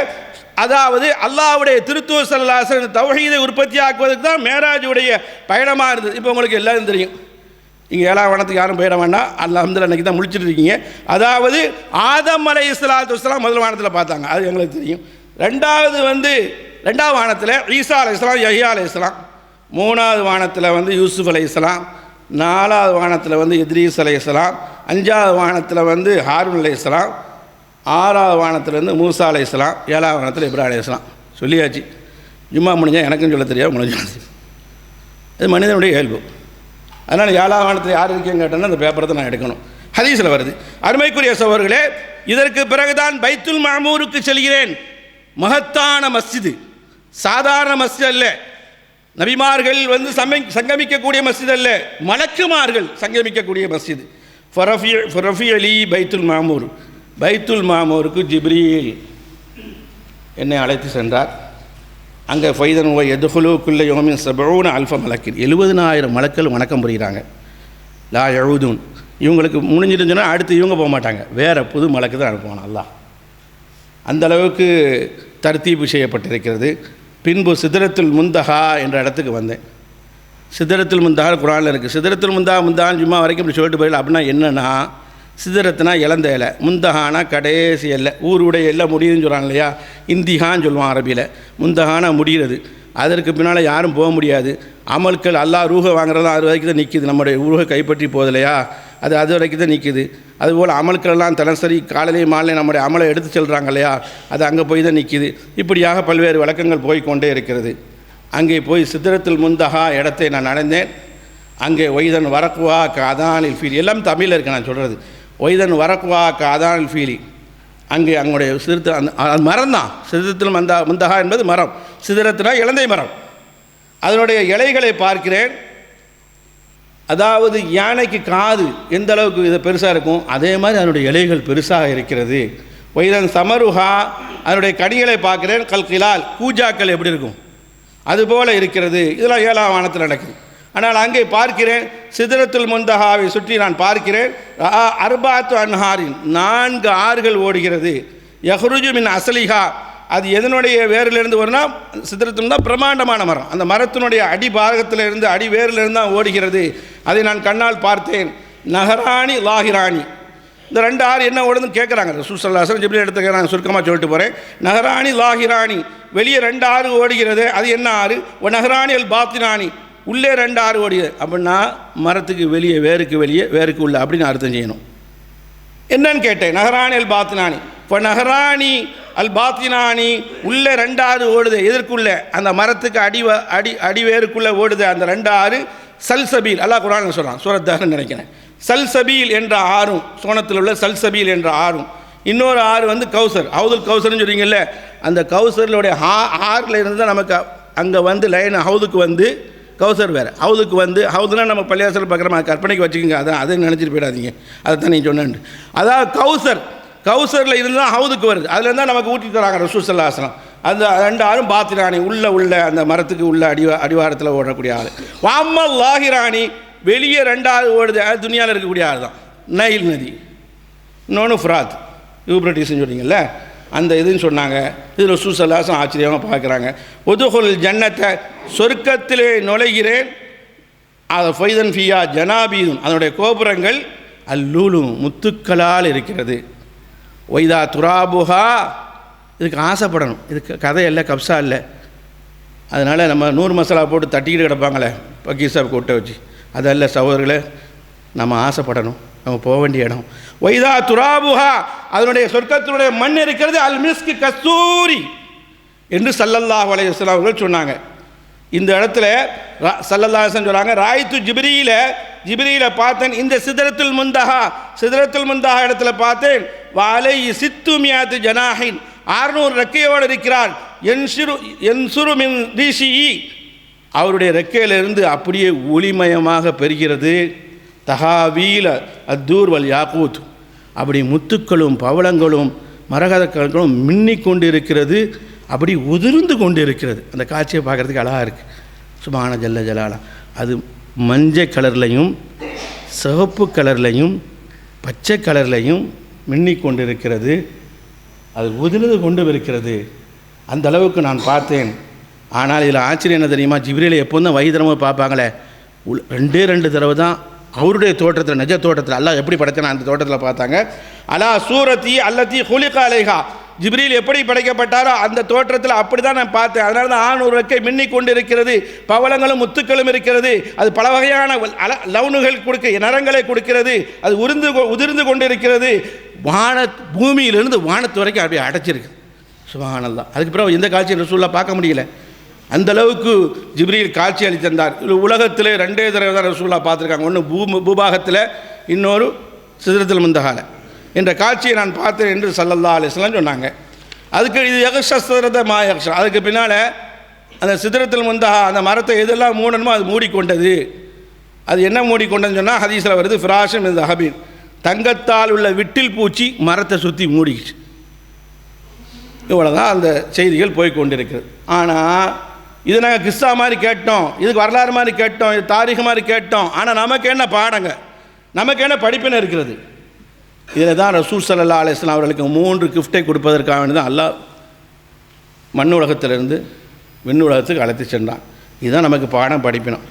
அதாவது அல்லாஹ்வுடைய திருத்தூதர் ஸல்லல்லாஹு அலைஹி வஸல்லம் தௌஹீதை உற்பத்தி ஆக்குவதற்கு தான் மேராஜுடைய பயணமாக இருந்தது. இப்போ உங்களுக்கு எல்லாரும் தெரியும், இங்கே 7ஆம் வானத்துக்கு யாரும் போயிட வேண்டாம், அல்ஹம்துலில்லாஹ் அன்றைக்கி தான் முழிச்சிட்டு இருக்கீங்க. அதாவது ஆதம் அலைஹிஸ்ஸலாத்து வஸ்ஸலாம் முதல் வானத்தில் பார்த்தாங்க, அது எங்களுக்கு தெரியும். 2ஆம் வானத்தில் ஈசா அலைஹிஸ்ஸலாம், யஹ்யா அலைஹிஸ்ஸலாம். 3ஆவது வானத்தில் வந்து யூசுப் அலைஹிஸ்ஸலாம். 4ஆவது வானத்தில் வந்து இத்ரீஸ் அலைஹிஸ்ஸலாம். 5ஆவது வானத்தில் வந்து ஹாரூன் அலைஹிஸ்ஸலாம். 6ஆவது வானத்தில் வந்து மூசா அலைஹிஸ்ஸலாம். 7ஆவது வானத்தில் இப்ராஹிம் அலைஹிஸ்ஸலாம். சொல்லியாச்சு. ஜும்மா முடிஞ்சால் எனக்கும் சொல்ல தெரியாது, முடிஞ்சாது. இது மனிதனுடைய இயல்பு. அதனால் 7ஆம் வானத்தில் யார் இருக்கேன்னு கேட்டோன்னா அந்த பேப்பரை நான் எடுக்கணும். ஹதீஸில் வருது. அருமைக்குரிய சகோதரர்களே, இதற்கு பிறகுதான் பைத்துல் மாமூருக்கு செல்கிறேன். மகத்தான மஸ்ஜிது, சாதாரண மஸ்ஜித் அல்ல. நபிமார்கள் வந்து சங்கமிக்கக்கூடிய மஸ்ஜித் அல்ல, மலக்குமார்கள் சங்கமிக்கக்கூடிய மஸ்ஜித். ஃபரஃபி அலி பைத்துல் மாமூர், பைத்துல் மாமூருக்கு ஜிப்ரீல் என்னை அழைத்து சென்றார். அங்கே ஃபைதன் எதுகுலுக்குள்ள யோமின் 70 அல்ஃப மலக்கின், 70,000 மலக்கள் வணக்கம் புரிகிறாங்க. லா எழுதுன், இவங்களுக்கு முடிஞ்சிட்டுன்னு சொன்னால் அடுத்து இவங்க போக மாட்டாங்க, வேறு புது மலக்கு தான் அனுப்புவான் அல்லாஹ். அந்த அளவுக்கு தர்த்தீபு செய்யப்பட்டிருக்கிறது. பின்பு சிதறத்துல் முந்தஹா என்ற இடத்துக்கு வந்தேன். சிதறத்துல் முந்தஹா குர்ஆனில் இருக்குது. சிதறத்துல் முந்தான்னு சும்மா வரைக்கும் இப்படி சொல்லிட்டு போயிடல. அப்படின்னா என்னென்னா, சிதறத்துனா இழந்த இலை, முந்தஹானா கடைசி எல்லை, ஊருடைய எல்லாம் முடியுதுன்னு சொல்கிறாங்க இல்லையா, இந்திஹான்னு சொல்லுவான் அரபியில். முந்தஹானா முடிகிறது, அதற்கு பின்னால் யாரும் போக முடியாது. அமல்கள் அல்லாஹ் ரூஹை வாங்குறது அது வரைக்கும் தான் நிற்கிது, நம்முடைய ரூஹை கைப்பற்றி போகுது இல்லையா, அது வரைக்கும் தான் நிற்கிது. அதுபோல் அமல்கள்லாம் தினசரி காலையிலேயும் மாலையும் நம்முடைய அமலை எடுத்து செல்கிறாங்க இல்லையா, அது அங்கே போய் தான் நிற்கிது. இப்படியாக பல்வேறு விளக்கங்கள் போய்கொண்டே இருக்கிறது. அங்கே போய் சிதறத்துல் முந்தஹா இடத்தை நான் அடைந்தேன். அங்கே ஒய்தன் வரக்குவா காதானில் ஃபீலி, எல்லாம் தமிழில் இருக்கு நான் சொல்கிறது. ஒய்தன் வரக்குவா காதானில் ஃபீலி, அங்கே அங்களுடைய சிறுத்து அந்த மரம் தான். சிதறத்துல் முந்தஹா என்பது மரம், சிதறத்துனா இலந்தை மரம். அதனுடைய இலைகளை பார்க்கிறேன். அதாவது யானைக்கு காது எந்த அளவுக்கு இது பெருசாக இருக்கும், அதே மாதிரி அதனுடைய இலைகள் பெருசாக இருக்கிறது. ஒய்தன் சமருஹா, அதனுடைய கனிகளை பார்க்கிறேன். கல்கிலால், கூஜாக்கள் எப்படி இருக்கும் அதுபோல் இருக்கிறது. இதெல்லாம் 7ஆம் வானத்தில் நடக்குது. ஆனால் அங்கே பார்க்கிறேன், சிதறத்துல் முந்தஹாவை சுற்றி நான் பார்க்கிறேன். அர்பாத்து அன்ஹாரின், 4 ஆறுகள் ஓடுகிறது. யஹ்ருஜு மின் அசலிஹா, அது எதனுடைய வேரிலிருந்து வரும்னா, சிதறத்துல் தான் பிரமாண்டமான மரம், அந்த மரத்தினுடைய அடி பாகத்திலிருந்து அடி வேரிலிருந்து தான் ஓடுகிறது. அதை நான் கண்ணால் பார்த்தேன். நஹரானி லாஹிரானி, இந்த 2 ஆறு என்ன ஓடுதுன்னு கேட்குறாங்க. ரசூல் ஸல்லல்லாஹு அலைஹி வஸல்லம் ஜிப்ரீல் எடுத்துக்க, நான் சுருக்கமாக சொல்லிட்டு போகிறேன். நஹரானி லாஹிரானி, வெளியே 2 ஆறு ஓடுகிறது. அது என்ன ஆறு? நஹரானி அல் பாத்தினானி, உள்ளே 2 ஆறு ஓடுகிறது. அப்படின்னா மரத்துக்கு வெளியே, வேருக்கு வெளியே, வேருக்கு உள்ள அப்படின்னு அர்த்தம் செய்யணும். என்னன்னு கேட்டேன். நஹரானி அல் பாத்தினானி, இப்போ நஹரானி அல் பாத்தினானி, உள்ளே 2 ஆறு ஓடுது. எதற்குள்ள? அந்த மரத்துக்கு அடிவேருக்குள்ளே ஓடுது அந்த 2 ஆறு. சல்சபீல், அல்லாஹ் குர்ஆனில் சொல்கிறான், சூரத் தஹ்ர்ன்னு நினைக்கிறேன். சல்சபீல் என்ற ஆறும், சோனத்தில் உள்ள சல்சபீல் என்ற ஆறும். இன்னொரு ஆறு வந்து கௌசர், ஹவுதுல் கௌசர்னு சொல்கிறீங்கல்ல, அந்த கௌசர்களுடைய ஆறில் இருந்து தான் நமக்கு அங்கே வந்து லைன் ஹவுதுக்கு வந்து கௌசர் வேறு. ஹவுதுக்கு வந்து, ஹவுதுனா நம்ம பள்ளியாசல் பார்க்குறோம், கற்பனைக்கு வச்சுக்கோங்க, அதை நினச்சிட்டு போயிடாதீங்க, அதை தான் நீங்கள் சொன்னேன். அதாவது கௌசரில் இருந்து தான் ஹவுதுக்கு வருது, அதுலேருந்து தான் நமக்கு ஊற்றி தராங்க ரசூல் ஸல்லல்லாஹு அலைஹி வஸல்லம். அந்த 2 ஆறும் பாத்திராணி, உள்ள அந்த மரத்துக்கு உள்ள அடிவாரத்தில் ஓடக்கூடிய ஆள். வாம்மல் லாஹிராணி, வெளியே 2 ஆறு ஓடுது, அது துனியாவில் இருக்கக்கூடிய ஆள் தான். நைல் நதி, இன்னொன்று ஃப்ராத், யூப்ரட்டிஸ்ன்னு சொன்னீங்கல்ல, அந்த இதுன்னு சொன்னாங்க. இது ரசூல் ஸல்லல்லாஹு அலைஹி வஸல்லம் ஆச்சரியமாக பார்க்குறாங்க. உதுகுல் ஜன்னத்தை, சொர்க்கத்திலே நுழைகிறேன். அது ஃபைதன் ஃபியா ஜனாபீதுன், அதனுடைய கோபுரங்கள் அல்லூலும் முத்துக்களால் இருக்கிறது. ஒய்தா துராபுஹா, இதுக்கு ஆசைப்படணும், இதுக்கு கதை இல்லை, கப்சா இல்லை. அதனால் நம்ம 100 மசாலா போட்டு தட்டிக்கிட்டு கிடப்பாங்களே பக்கீஸா கூட்ட வச்சு, அதல்ல சகோதரர்களே, நம்ம ஆசைப்படணும், நம்ம போக வேண்டிய இடம். ஒய்தா துராபுஹா, அதனுடைய சொர்க்கத்தினுடைய மண் இருக்கிறது. அல் மிஸ்க் கஸ்தூரி என்று ஸல்லல்லாஹு அலைஹி வஸல்லம் அவர்கள் சொன்னாங்க. இந்த இடத்துல ஸல்லல்லாஹு அலைஹி வஸல்லம் சொல்கிறாங்க, ராய்த்து ஜிப்ரீலை பார்த்தேன். இந்த சிதறத்துல் முந்தஹா இடத்துல பார்த்தேன். வாலை சித்துமியாத்து ஜனாஹின், 600 ரெக்கையோடு இருக்கிறார். என்சுரு மின் ரீஷிஇ, அவருடைய ரெக்கையிலிருந்து அப்படியே ஒளிமயமாக பெறுகிறது. தஹாவீல அத்தூர் வல் யாக்கூத், அப்படி முத்துக்களும் பவளங்களும் மரகதக்களும் மின்னிக் கொண்டு இருக்கிறது, அப்படி உதிர்ந்து கொண்டு இருக்கிறது. அந்த காட்சியை பார்க்குறதுக்கு அழகாக இருக்குது. சுப்ஹான ஜல்ல ஜலாலா. அது மஞ்சள் கலர்லையும் சிவப்பு கலர்லையும் பச்சை கலர்லையும் மின்னிக் கொண்டு இருக்கிறது, அது உதிர்ந்து கொண்டு இருக்கிறது. அந்த அளவுக்கு நான் பார்த்தேன். ஆனால் இதில் ஆச்சரியம் என்ன தெரியுமா, ஜிப்ரீலை எப்போ தான் வயதிரமாக பார்ப்பாங்களே, 2 தடவை தான் அவருடைய தோட்டத்தில், நிஜ தோட்டத்தில், அல்லாஹ் எப்படி படைத்தான அந்த தோட்டத்தில் பார்த்தாங்க. அலா சூரத்தி அல்லத்தி ஹுலிக அலைஹா, ஜிப்ரீல் எப்படி படைக்கப்பட்டாரோ அந்த தோற்றத்தில் அப்படி தான் நான் பார்த்தேன். அதனால தான் 600 ரெக்கை மின்னிக் கொண்டு இருக்கிறது, பவளங்களும் முத்துக்களும் இருக்கிறது. அது பல வகையான லவுனுகள் நிறங்களை கொடுக்கிறது. அது உதிர்ந்து கொண்டு இருக்கிறது. பூமியிலிருந்து வானத்து வரைக்கும் அப்படியே அடைச்சிருக்கு. சுப்ஹானல்லாஹ். அதுக்கு பிறகு எந்த காட்சியை ரசூலுல்லாஹ் பார்க்க முடியல. அந்த அளவுக்கு ஜிப்ரீல் காட்சி அளித்திருந்தார். உலகத்தில் 2 தடவை தான் ரசூலுல்லாஹ் பார்த்துருக்காங்க. ஒன்று பூபாகத்தில், இன்னொரு சிதறத்துல் முந்தஹால என்ற காட்சியை நான் பார்த்தேன் என்று ஸல்லல்லாஹு அலைஹி வஸல்லம் சொன்னாங்க. அதுக்கு இது யக்ஷஸ்ரத மா யக்ஷா, அதுக்கு பின்னால் அந்த சிதறத்துல் முந்தஹா அந்த மரத்தை எதெல்லாம் மூடணுமோ அது மூடிக்கொண்டது. அது என்ன மூடிக்கொண்டதுன்னு சொன்னால் ஹதீஸில் வருது, ஃபிராஷம் இந்த ஹபீன், தங்கத்தால் உள்ள விட்டில் பூச்சி மரத்தை சுற்றி மூடிச்சு. இவ்வளோதான் அந்த செய்திகள் போய் கொண்டிருக்கிறது. ஆனால் இது நாங்கள் கிஸ்ஸா மாதிரி கேட்டோம், இதுக்கு வரலாறு மாதிரி கேட்டோம், இது தாரீக மாதிரி கேட்டோம். ஆனால் நமக்கு என்ன பாடங்க, நமக்கு என்ன படிப்பினை இருக்கிறது? இதில் தான் ரசூல் ஸல்லல்லாஹு அலைஹி வஸல்லம் அவர்களுக்கு 3 கிஃப்டை கொடுப்பதற்காக வேண்டி தான் அல்லாஹ் மண் உலகத்திலிருந்து விண் உலகத்துக்கு அழைத்து சென்றான். இதுதான் நமக்கு பாடம் படிப்பினோம்.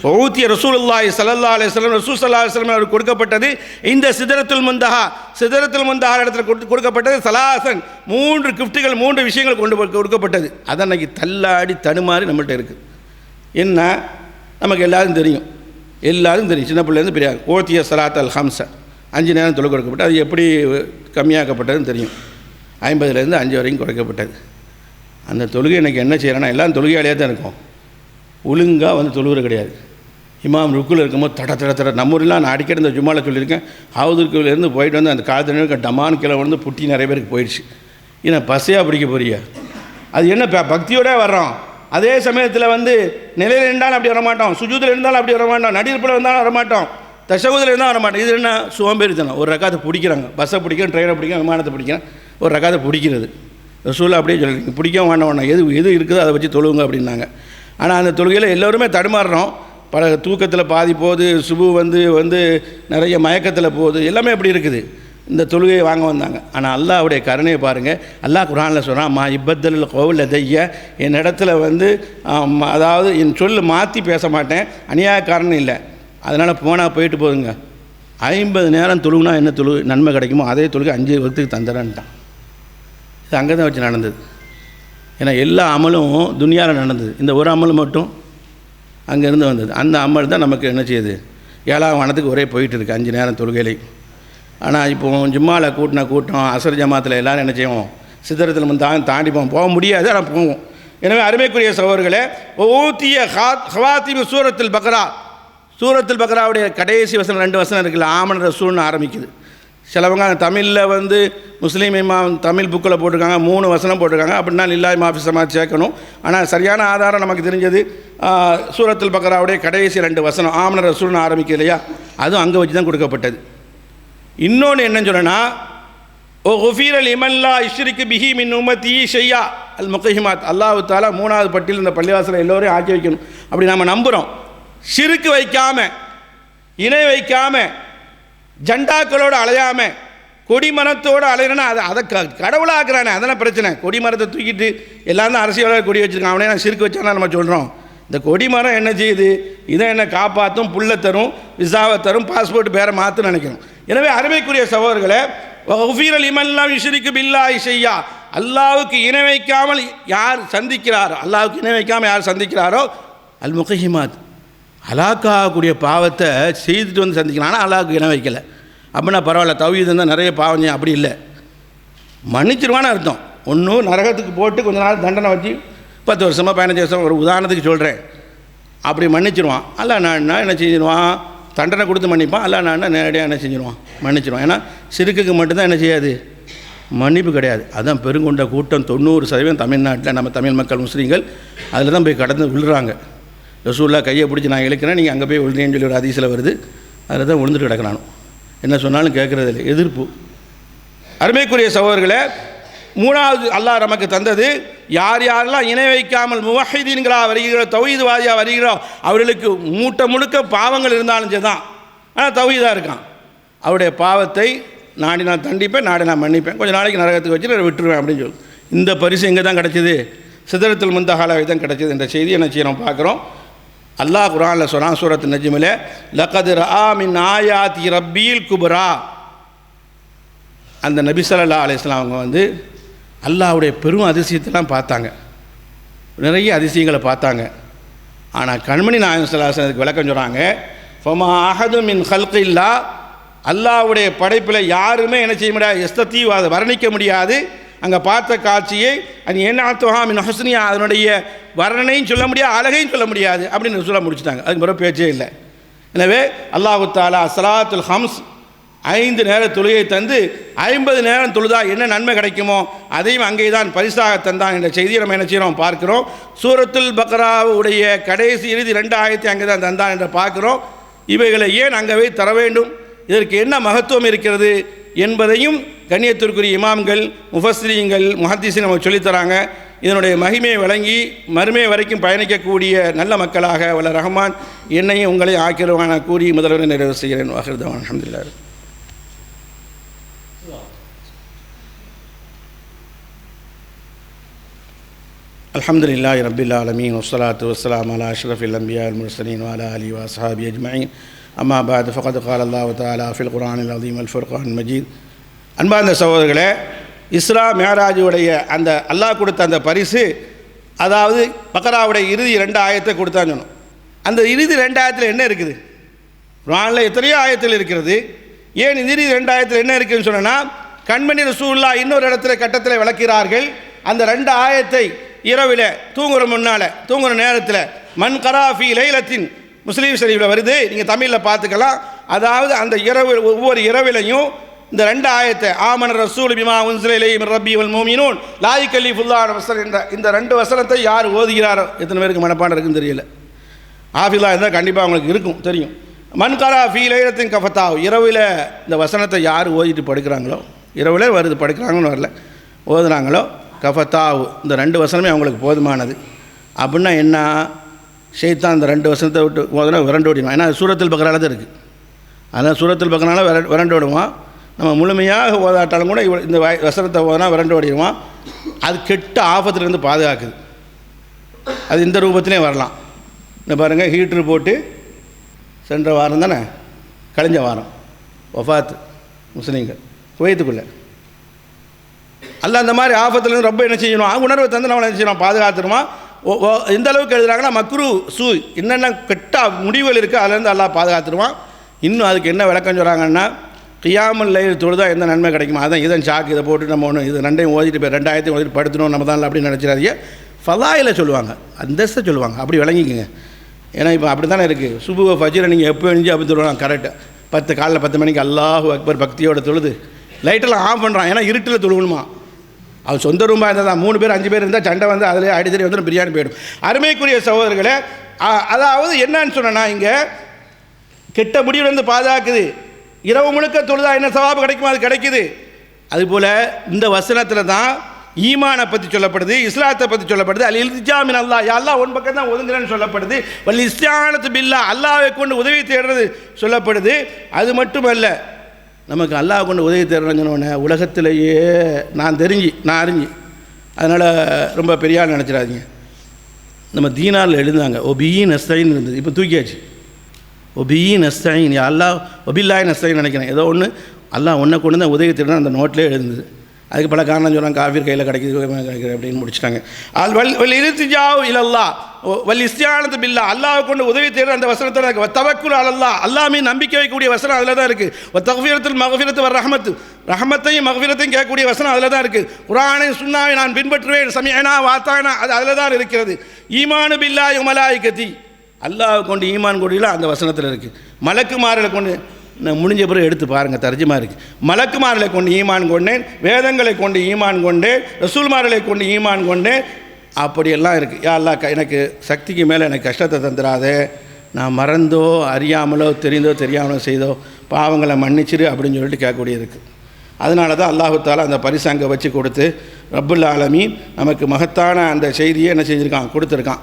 ஃபௌத்திய ரசூலுல்லாஹி ஸல்லல்லாஹு அலைஹி வஸல்லம், ரசூல் ஸல்லல்லாஹு அலைஹி வஸல்லம் அவருக்கு கொடுக்கப்பட்டது இந்த சிதறத்துல் முந்தஹா. சிதறத்துல் முந்தஹா இடத்துல கொடுக்கப்பட்டது சலாசன், 3 கிஃப்ட்டுகள், 3 விஷயங்கள் கொடுக்கப்பட்டது. அதை அன்றைக்கி தள்ளாடி தடுமாறி நம்மள்கிட்ட இருக்குது. என்ன, நமக்கு எல்லாரும் தெரியும், சின்ன பிள்ளைலேருந்து பெரியாங்க. ஓத்திய சலாத் அல் ஹம்ஸ, 5 நேரம் தொழுகை கொடுக்கப்பட்டது. அது எப்படி கம்மியாக்கப்பட்டதுன்னு தெரியும். 50லேருந்து 5 வரைக்கும் குறைக்கப்பட்டது. அந்த தொழுகை எனக்கு என்ன செய்கிறேன்னா, எல்லாம் தொழுகையாளியாக தான் இருக்கும், ஒழுங்காக வந்து தொழுகிற கிடையாது. இமாம் ருக்குல இருக்கும்போது தட நம்ம ஊரெலாம் நான் அடிக்கடி இந்த ஜும்மாவில் சொல்லியிருக்கேன், ஹவுதுக்குலேருந்து போயிட்டு வந்து அந்த காலத்தில் டமான் கீழே வந்து புட்டி நிறைய பேருக்கு போயிடுச்சு. ஏன்னா பஸ்ஸையாக பிடிக்க போறியா? அது என்ன பக்தியோட வர்றோம். அதே சமயத்தில் வந்து நிலையில் இருந்தாலும் அப்படி வரமாட்டோம், சுஜூதில் இருந்தாலும் அப்படி வரமாட்டோம், நடிப்பில் இருந்தாலும் வரமாட்டோம், தஷவுதில் இருந்தால் வரமாட்டோம். இது என்ன சோம்பேறித்தனம். ஒரு ரக்காத்தை பிடிக்கிறாங்க, பஸ்ஸை பிடிக்கிறேன், ட்ரெயினை பிடிக்கிறேன், விமானத்தை பிடிக்கிறேன், ஒரு ரக்காத்தை பிடிக்கிறது. ரசூலுல்லாஹ் அப்படியே சொல்லிங்க, பிடிக்க வேண்டாம், எது இருக்குதோ அதை வச்சு தொழுவுங்க அப்படின்னாங்க. ஆனால் அந்த தொழுகையில் எல்லோருமே தடுமாறுறோம். பல தூக்கத்தில் பாதி போகுது, சுபு வந்து நிறைய மயக்கத்தில் போகுது, எல்லாமே அப்படி இருக்குது. இந்த தொழுகையை வாங்க வந்தாங்க. ஆனால் அல்லாஹ்வுடைய கருணையை பாருங்கள். அல்லாஹ் குர்ஆனில் சொல்கிறான், மா இப்பத்தல் கௌல தைய, என் இடத்துல வந்து அதாவது என் சொல்லு மாற்றி பேச மாட்டேன், அநியாயக்காரன்னு இல்லை, அதனால் போனால் போயிட்டு போதுங்க. 50 நேரம் தொழுகுனா என்ன நன்மை கிடைக்குமோ அதே தொழுகை 5 வக்துக்கு தந்துறேன்ட்டான். இது அங்கே தான் வச்சு நடந்தது. ஏன்னா எல்லா அமலும் துனியாவில் நடந்தது, இந்த ஒரு அமல் மட்டும் அங்கேருந்து வந்தது. அந்த அமல் தான் நமக்கு என்ன செய்யுது, 7ஆம் வானத்துக்கு ஒரே போயிட்டு இருக்குது 5 நேரம் தொழுகையிலே. ஆனால் இப்போ ஜும்மாவில் கூட்டம் அசர் ஜமாத்தில் எல்லோரும் என்ன செய்வோம், சிதறத்தில் வந்து தாண்டி போக முடியாது, ஆனால் போவோம். எனவே அருமைக்குரிய சகோதரர்களே, ஓத்திய ஹவாத்திமி சூரத்துல் பக்ரா, சூரத்துல் பக்ராவுடைய கடைசி வசனம் 2 வசனம் இருக்குல்ல, ஆமன் ரசூல்னு ஆரம்பிக்குது. சிலவங்க தமிழில் வந்து முஸ்லீம் இமாம் தமிழ் புக்கில் போட்டிருக்காங்க, 3 வசனம் போட்டிருக்காங்க. அப்படின்னா லில்லாஹி மா ஃபிஸ் ஸமாவாத்தி சேர்க்கணும். ஆனால் சரியான ஆதாரம் நமக்கு தெரிஞ்சது சூரத்துல் பக்ராவுடைய கடைசி 2 வசனம் ஆமன ரசூல்னு ஆரம்பிக்குது இல்லையா, அதுவும் அங்கே வச்சு தான் கொடுக்கப்பட்டது. இன்னொன்று என்னன்னு சொன்னா, ஓ குஃபீர் அல் இமல்லா இஷ்ரிக்கு பிஹி மின் உம்மத்தி ஷையா அல் முகைஹிமாத், அல்லாஹ் தஆலா 3வது பட்டியல் இந்த பள்ளிவாசலை எல்லோரையும் ஆக்கி வைக்கணும் அப்படி நம்ம நம்புகிறோம். ஷிருக்கு வைக்காமல், இணை வைக்காமல், ஜண்டாக்களோடு அலையாமல், கொடிமரத்தோடு அலையணுன்னா அதை கடவுளாக்குறானே, அதெல்லாம் பிரச்சனை. கொடிமரத்தை தூக்கிட்டு எல்லாம் தான் அரசியலாக கொடி வச்சுருக்கான், அவனே நான் சிறுக்கு வச்சானா நம்ம சொல்கிறோம். இந்த கொடிமரம் என்ன செய்யுது, இதை என்ன காப்பாற்றும், புல்லை தரும், விசாவை தரும், பாஸ்போர்ட் பேரை மாற்றுன்னு நினைக்கணும். எனவே அருமைக்குரிய சகோதரர்களே, வஃபீரல் இமல்லாம் யுஷ்ரிக்கு பில்லாஹி ஷையா, அல்லாஹ்வுக்கு இணை வைக்காமல் யார் சந்திக்கிறாரோ, அல்லாஹ்வுக்கு இணை வைக்காமல் யார் சந்திக்கிறாரோ, அல் முகைஹிமாத், அலாக்காகக்கூடிய பாவத்தை செய்துட்டு வந்து சந்திக்கலாம். ஆனால் அல்லாஹ்வுக்கு இணை வைக்கலை அப்படின்னா பரவாயில்ல, தௌஹீத் இருந்தால் நிறைய பாவம், அப்படி இல்லை, மன்னிச்சிருவான்னு அர்த்தம். ஒன்றும் நரகத்துக்கு போட்டு கொஞ்ச நாள் தண்டனை வச்சு 10 வருஷமாக 15 வருஷம், ஒரு உதாரணத்துக்கு சொல்கிறேன், அப்படி மன்னிச்சிருவான். அல்ல நான் என்ன செஞ்சிடுவான், தண்டனை கொடுத்து மன்னிப்பான். அல்ல நான் நேரடியாக என்ன செஞ்சிடுவான், மன்னிச்சிடுவான். ஏன்னா சிறுக்குக்கு மட்டும்தான் என்ன செய்யாது, மன்னிப்பு கிடையாது. அதுதான் பெருங்கொண்ட கூட்டம் 90% தமிழ்நாட்டில் நம்ம தமிழ் மக்கள் முஸ்லீம்கள் அதில் தான் போய் கடந்து விழுறாங்க. ரசூலுல்லாஹ் கையை பிடிச்சி நான் இழுக்கிறேன், நீங்கள் அங்கே போய் விழுறேன்னு சொல்லி ஒரு ஹதீஸில் வருது, அதில் தான் விழுந்துட்டு கிடக்கிறானோ, என்ன சொன்னாலும் கேட்குறது இல்லை, எதிர்ப்பு. அருமைக்குரிய சகோதரர்களே, 3வது அல்லாஹ் நமக்கு தந்தது, யார் யாரெல்லாம் இணை வைக்காமல் முவஹிதீன்களாக வருகிறோ, தௌஹீத்வாதியாக வருகிறோ, அவர்களுக்கு முழுக்க பாவங்கள் இருந்தாலும் சரிதான், ஆனால் தௌஹீதாக இருக்கான். அவருடைய பாவத்தை நாடி நான் தண்டிப்பேன், நாடி நான் மன்னிப்பேன், கொஞ்சம் நாளைக்கு நரகத்துக்கு வச்சு நான் விட்டுருவேன் அப்படின்னு சொல்லி. இந்த பரிசு எங்கே தான் கிடச்சிது, சிதறத்துல் முந்தஹாவில் தான் கிடச்சிது. இந்த செய்தி என்ன செய்யணும் பார்க்குறோம். அல்லாஹ் குர்ஆனில் சொல்கிறான் சூரத்து நஜ்மில், லகத் ரஆ மின் ஆயாத்தி ரப்பீல் குப்ரா. அந்த நபி ஸல்லல்லாஹு அலைஹி வஸல்லம் அவங்க வந்து அல்லாஹ்வுடைய பெரும் அதிசயத்தெல்லாம் பார்த்தாங்க, நிறைய அதிசயங்களை பார்த்தாங்க. ஆனால் கண்மணி நாயகம் ஸல்லல்லாஹு அலைஹி வஸல்லம் விளக்கம் சொல்கிறாங்க, ஃபமா அஹது மின் ஹல்கில்லா, அல்லாஹ்வுடைய படைப்பில் யாருமே என்ன செய்ய முடியாது, எஸ்தத்தீ, அதை வர்ணிக்க முடியாது. அங்கே பார்த்த காட்சியை அது என்ன ஆத்துவா மின் ஹஸ்னியா, அதனுடைய வர்ணனையும் சொல்ல முடியாது, அழகையும் சொல்ல முடியாது அப்படின்னு சொல்ல முடிச்சுட்டாங்க. அதுக்கு பிறகு பேச்சே இல்லை. எனவே அல்லாஹு தஆலா ஸலாத்துல் ஹம்ஸ் 5 நேர தொழுகை தந்து 50 நேரம் தொழுதா என்ன நன்மை கிடைக்குமோ அதையும் அங்கே தான் பரிசாக தந்தான் என்ற செய்தியை நம்ம என்ன செய்கிறோம் பார்க்கிறோம். சூரத்துல் பக்ராவுடைய கடைசி இறுதி 2 ஆயத்தை அங்கே தான் தந்தான் என்று பார்க்கிறோம். இவைகளை ஏன் அங்கவே தர வேண்டும், இதற்கு என்ன மகத்துவம் இருக்கிறது என்பதையும் கண்ணியத்திற்குரிய இமாம்கள், முஃபஸ்ஸிரீன்கள், முஹத்திஸீன் நமக்கு சொல்லித்தராங்க. இதனுடைய மகிமையை வழங்கி மறுமை வரைக்கும் பயணிக்கக்கூடிய நல்ல மக்களாக வல்ல ரஹ்மான் என்னையும் உங்களையும் ஆக்கிரவான கூறி முதல்வரை நிறைவு செய்கிறேன். வாஹிர் அல்ஹம்துலில்லாஹ். அல்ஹம்துலில்லாஹி ரப்பில் ஆலமீன் வஸ்ஸலாத்து வஸ்ஸலாமு அலா அஷ்ரஃபில் அன்பியா வல் முர்ஸலீன் வ அலா ஆலிஹி வ அஸ்ஹாபிஹி அஜ்மஈன். அம்மா பஅத் ஃபகத் கால அல்லாஹு தஆலா ஃபில் குர்ஆனில் அஸீம் அல் ஃபுர்கானில் மஜீத். அன்பார்ந்த சகோதரர்களே, இஸ்ரா மிஅராஜுடைய அந்த அல்லாஹ் கொடுத்த அந்த பரிசு, அதாவது பக்ராவுடைய இறுதி 2 ஆயத்தை கொடுத்தான்னு சொன்னோம். அந்த இறுதி 2 ஆயத்தில் என்ன இருக்குது? குர்ஆனில் எத்தனையோ ஆயத்தில் இருக்கிறது. ஏன் இறுதி 2 ஆயத்தில் என்ன இருக்குதுன்னு சொன்னால், கண்மணி ரசூலுல்லாஹ் இன்னொரு இடத்துல கட்டத்தில் விளக்கிறார்கள். அந்த 2 ஆயத்தை இரவில் தூங்குற முன்னால், தூங்குற நேரத்தில் மன் கராஃபி லைலத்தின் முஸ்லீம் ஷரீஃபில் வருது, நீங்கள் தமிழில் பார்த்துக்கலாம். அதாவது அந்த இரவு, ஒவ்வொரு இரவிலையும் இந்த 2 ஆயத்தை ஆமன ரசூல் பிமா உன்ஸில இலைஹி மின் ரப்பி வல் முஃமினூன் லா யுகல்லிஃபுல்லாஹு நஃப்ஸன் என்ற இந்த 2 வசனத்தை யார் ஓதுகிறாரோ, எத்தனை பேருக்கு மனப்பாடம் இருக்குன்னு தெரியல. ஆஃபிலா இருந்தால் கண்டிப்பாக அவங்களுக்கு இருக்கும், தெரியும். மன் கராஃபி லைலத்தின் கஃபத்தாவ், இரவில் இந்த வசனத்தை யார் ஓதிட்டு படுக்கிறாங்களோ, இரவில் வருது படுக்கிறாங்கன்னு வரல, ஓதுனாங்களோ கஃபத்தாவ், இந்த 2 வசனமே அவங்களுக்கு போதுமானது. அப்படின்னா என்ன? ஷைத்தான் இந்த 2 வசனத்தை விட்டு ஓதுனா விரண்டு ஓடிடுவான். ஏன்னா சூரத்துல் பக்ரால தான் இருக்குது. அதனால் சூரத்துல் பக்ரால விரண்டு ஓடுவான். நம்ம முழுமையாக ஓதாட்டாலும் கூட இந்த வசனத்தை ஓதுனா விரண்டு ஓடிடுவான். அது கெட்ட ஆபத்துலேருந்து பாதுகாக்குது. அது இந்த ரூபத்திலே வரலாம். இந்த பாருங்கள், ஹீட்ரு போட்டு சென்ற வாரம் தானே, கழிஞ்ச வாரம் வஃபாத் முஸ்லீம்கள் குவைத்துக்குள்ளே. அல்ல அந்த மாதிரி ஆபத்துலேருந்து ரொம்ப என்ன செய்யணும், உணர்வை தந்து நம்ம என்ன செய்யணும், பாதுகாத்துருவான். எந்த அளவுக்கு எழுதுறாங்கன்னா மக்ரு சூ, என்னென்ன கெட்ட முடிவுகள் இருக்குது அதுலேருந்து எல்லாம் பாதுகாத்துருவான். இன்னும் அதுக்கு என்ன விளக்கம் சொல்கிறாங்கன்னா, கியாமுல் லைல் தொழுதா எந்த நன்மை கிடைக்குமா, அதான் இதன் சாக்கு, இதை போட்டு நம்ம ஒன்று இது 2ஐயும் ஓதிட்டு போய் 2 ஆயத்தையும் ஓதிட்டு படுத்தணும் நம்ம தான் அப்படின்னு நினச்சிடாதீங்க. ஃபலாயில சொல்லுவாங்க, அந்தஸ்தை சொல்லுவாங்க, அப்படி விளங்கிக்குங்க. ஏன்னா இப்போ அப்படி தானே இருக்குது. சுபுவ ஃபஜ்ரை நீங்கள் எப்போ எழுஞ்சி அப்படி சொல்லுவாங்க கரெக்டாக காலைல 10 மணிக்கு அல்லாஹு அக்பர் பக்தியோட தொழுது லைட்டெல்லாம் ஆஃப் பண்ணுறான். ஏன்னா இருட்டில் தொழுவணுமா. அவன் சொந்த ரூமாக இருந்தால் தான் 3 பேர் 5 பேர் இருந்தால் சண்டை வந்து அதிலே அடித்தடி வந்து பிரியாணி போயிடும். அருமைக்குரிய சகோதரர்களே, அதாவது என்னன்னு சொன்னா, இங்கே கெட்ட முடிவுலேருந்து பாதுகாக்குது. இரவு முழுக்க தொழுதா என்ன சவாபு கிடைக்குமோ அது கிடைக்குது. அதுபோல் இந்த வசனத்தில் தான் ஈமானை பற்றி சொல்லப்படுது, இஸ்லாத்தை பற்றி சொல்லப்படுது. அல் இல்திஜா மின் அல்லாஹ், யா அல்லாஹ் உன் பக்கம் தான் ஒதுங்குறேன்னு சொல்லப்படுது. வல் இஸ்திஆனத்து பில்லாஹ், அல்லாஹ்வை கொண்டு உதவி தேடுறது சொல்லப்படுது. அது மட்டுமல்ல, நமக்கு அல்லாஹ் கொண்டு உதவி தேடுறேன்னு சொன்னோன்னே உலகத்திலேயே நான் அறிஞ்சு அதனால் ரொம்ப பெரியாள் நினச்சிடாதீங்க. நம்ம தீனாரில் எழுந்தாங்க ஒபியின் நஸ்தைன் இருந்தது, இப்போ தூக்கியாச்சு. ஒபியின் நஸ்தைன், யா அல்லாஹ் ஒபில்லாய் நஸ்தைன்னு நினைக்கிறேன், ஏதோ ஒன்று அல்லாஹ் ஒன்றை கொண்டு தான் உதவி தேடுறேன் அந்த நோட்டிலே எழுந்தது. அதுக்கு பல காரணம் சொல்கிறாங்க, காஃபீர் கையில் கிடைக்குது அப்படின்னு முடிச்சிட்டாங்க. வல் இல்திஜாஉ இலல்லாஹ் வல் இஸ்திஆனத்து பில்லாஹ், அல்லாஹ்வை கொண்டு உதவி தேடுற அந்த வசனத்தில் இருக்குது. தவக்குல் அலல்லாஹ், அல்லாஹ் மீது நம்பிக்கை வைக்கக்கூடிய வசனம் அதில் தான் இருக்குது. தக்ஃபீரத்துல் மக்ஃபிரத்து வ ரஹ்மத்து, ரஹமத்தையும் மக்ஃபிரத்தையும் கேட்கக்கூடிய வசனம் அதில் தான் இருக்குது. குர்ஆனை சுன்னாவை நான் பின்பற்றுவேன், சமிஅனா வாத்தானா, அது அதில் தான் இருக்கிறது. ஈமானு பில்லாஹி வ மலாயிகத்தி, அல்லாஹ்வை கொண்டு ஈமான் கொண்டில அந்த வசனத்தில் இருக்குது. மலக்குமார்களை கொண்டு நான் முடிஞ்ச பிறகு எடுத்து பாருங்கள், தர்ஜுமா இருக்குது. மலக்குமார்களை கொண்டு ஈமான் கொண்டேன், வேதங்களை கொண்டு ஈமான் கொண்டேன், ரசூல்மார்களை கொண்டு ஈமான் கொண்டேன், அப்படியெல்லாம் இருக்குது. யா அல்லாஹ் எனக்கு சக்திக்கு மேலே எனக்கு கஷ்டத்தை தந்துடாதே, நான் மறந்தோ அறியாமலோ தெரிந்தோ தெரியாமலோ செய்தோ பாவங்களை மன்னிச்சிரு அப்படின்னு சொல்லிட்டு கேட்கக்கூடியது இருக்குது. அதனால தான் அல்லாஹு தஆலா அந்த பரிசு அங்கே வச்சு கொடுத்து ரப்புல் ஆலமீன் நமக்கு மகத்தான அந்த செய்தியை என்ன செஞ்சுருக்கான், கொடுத்துருக்கான்.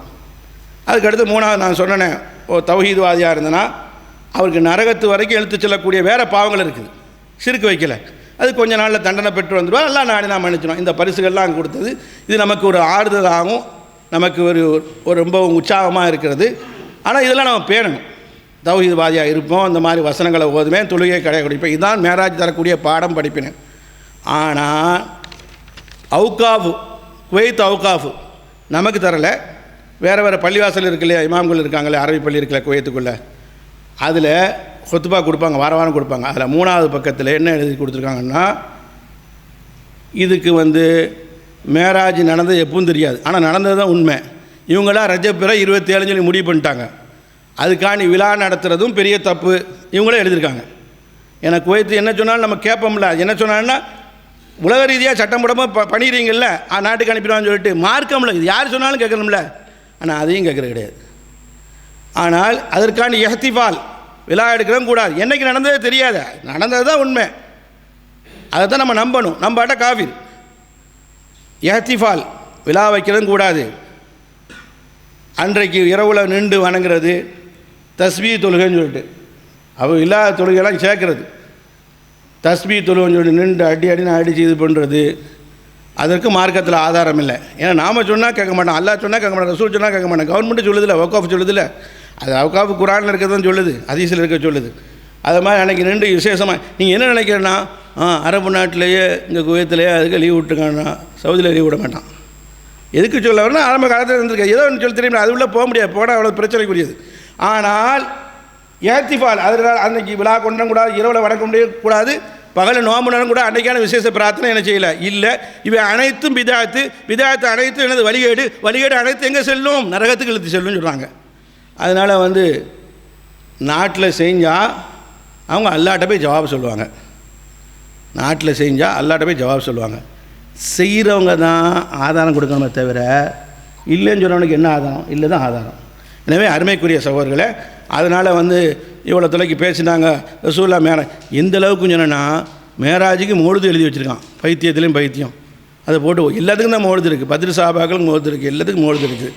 அதுக்கடுத்து 3வது நான் சொன்னேனே, தௌஹீத்வாதியாக இருந்தனா அவருக்கு நரகத்து வரைக்கும் எழுத்து செல்லக்கூடிய வேறு பாவங்கள் இருக்குது, சிறுக்கு வைக்கலை, அது கொஞ்ச நாளில் தண்டனை பெற்று வந்துடுவார். எல்லாம் நாடி நான் மன்னிச்சிடும். இந்த பரிசுகள்லாம் கொடுத்தது இது நமக்கு ஒரு ஆறுதலாகவும் நமக்கு ஒரு ரொம்ப உற்சாகமாக இருக்கிறது. ஆனால் இதெல்லாம் நம்ம பேணணும். தௌஹீத்வாதியாக இருப்போம், இந்த மாதிரி வசனங்களை ஓதுவேன், தொழுகை கடைபிடிப்பேன், இதுதான் மேராஜ் தரக்கூடிய பாடம் படிப்பினேன். ஆனால் அவுகாஃபு, குவைத் அவுகாஃபு நமக்கு தரலை. வேறு பள்ளிவாசல் இருக்கு இல்லையா, இமாம்கள் இருக்காங்களே, அரபி பள்ளி இருக்கல குவைத்துக்குள்ளே, அதில் ஹுத்பா கொடுப்பாங்க, வாரம் கொடுப்பாங்க. அதில் 3வது பக்கத்தில் என்ன எழுதி கொடுத்துருக்காங்கன்னா, இதுக்கு மேராஜ் நடந்தது எப்பவும் தெரியாது, ஆனால் நடந்தது தான் உண்மை. இவங்களாம் ரஜப் பிற 27 சொல்லி முடிவு பண்ணிட்டாங்க. அதுக்காண்டி விழா நடத்துகிறதும் பெரிய தப்பு, இவங்களே எழுதியிருக்காங்க. ஏன்னா குவைத்து என்ன சொன்னாலும் நம்ம கேட்போம்ல, என்ன சொன்னாங்கன்னா உலக ரீதியாக சட்டம் போடாமல் பண்ணிடுறீங்கல்ல, நாட்டுக்கு அனுப்பிடுவான்னு சொல்லிட்டு மார்க்கம்ல இது யார் சொன்னாலும் கேட்கணும்ல. ஆனால் அதையும் கேட்குறது கிடையாது. ஆனால் அதற்கான எஹ்திஃபால் விழா எடுக்கிறதும் கூடாது. என்றைக்கு நடந்ததே தெரியாத, நடந்தது தான் உண்மை, அதை தான் நம்ம நம்பணும். நம்பாட்ட காஃபிர். எஹ்திஃபால் விழா வைக்கிறதும் கூடாது. அன்றைக்கு இரவில் நின்று வணங்குறது, தஸ்பீ தொழுகைன்னு சொல்லிட்டு அவ இல்லாத தொழுகையெல்லாம் சேர்க்கறது, தஸ்பீ தொழுகைன்னு சொல்லிட்டு நின்று அடின்னு அடித்து இது பண்ணுறது, அதற்கு மார்க்கத்தில் ஆதாரம் இல்லை. ஏன்னா நாம் சொன்னால் கேட்க மாட்டோம், அல்லாஹ் சொன்னால் கேட்க மாட்டோம், ரசூல் சொன்னால் கேட்க மாட்டோம். கவர்மெண்ட்டு சொல்லுதில்ல, வக்காஃப் சொல்லுதில்ல, அது வக்காஃப் குரானில் இருக்கிறதான் சொல்லுது, ஹதீஸில் இருக்க சொல்லுது. அது மாதிரி அன்றைக்கி நின்று விசேஷமாக நீங்கள் என்ன நினைக்கிறேன்னா, அரபு நாட்டிலேயே இங்கே குவைத்திலேயே அதுக்கு லீவ் விட்டுருக்காங்கன்னா சவுதியில் லீவ் விட மாட்டான். எதுக்கு சொல்ல வரணும், ஆரம்ப காலத்தில் இருந்திருக்கேன், ஏதோ ஒன்று சொல்லி தெரியுமா, அது உள்ளே போக முடியாது, போனால் அவ்வளோ பிரச்சனைக்குரியது. ஆனால் ஏத்திஃபால் அதனால் அன்றைக்கி விழா கொண்டக்கூடாது, இரவில் வணக்க முடியக்கூடாது, பகலில் நோம்புனாலும் கூட அன்றைக்கான விசேஷ பிரார்த்தனை என்ன செய்யலை, இல்லை. இவை அனைத்தும் விதாத்து அனைத்தும் எனது வழிகேடு அனைத்து எங்கே செல்லும், நரகத்துக்கு இழுத்து செல்லும்னு சொல்கிறாங்க. அதனால் நாட்டில் செஞ்சால் அவங்க அல்லாட்ட போய் ஜவாப் சொல்லுவாங்க. நாட்டில் செஞ்சால் அல்லாட்ட போய் ஜவாப் சொல்லுவாங்க. செய்கிறவங்க தான் ஆதாரம் கொடுக்கணுமே தவிர, இல்லைன்னு சொன்னவனுக்கு என்ன ஆதாரம், இல்லை தான் ஆதாரம். எனவே அருமைக்குரிய சகோதரர்களே, அதனால் இவ்வளோ தொலைக்கு பேசினாங்க ரசூல்லா எந்த அளவுக்கு சொன்னேன்னா, மேராஜுக்கு மௌலுது எழுதி வச்சுருக்கான், பைத்தியத்துலேயும் பைத்தியம், அதை போட்டு எல்லாத்துக்கும் தான் மௌலுது இருக்குது, பத்ரு சாபாக்களுக்கு மௌலுது இருக்குது, எல்லாத்துக்கும் மௌலுது இருக்குது.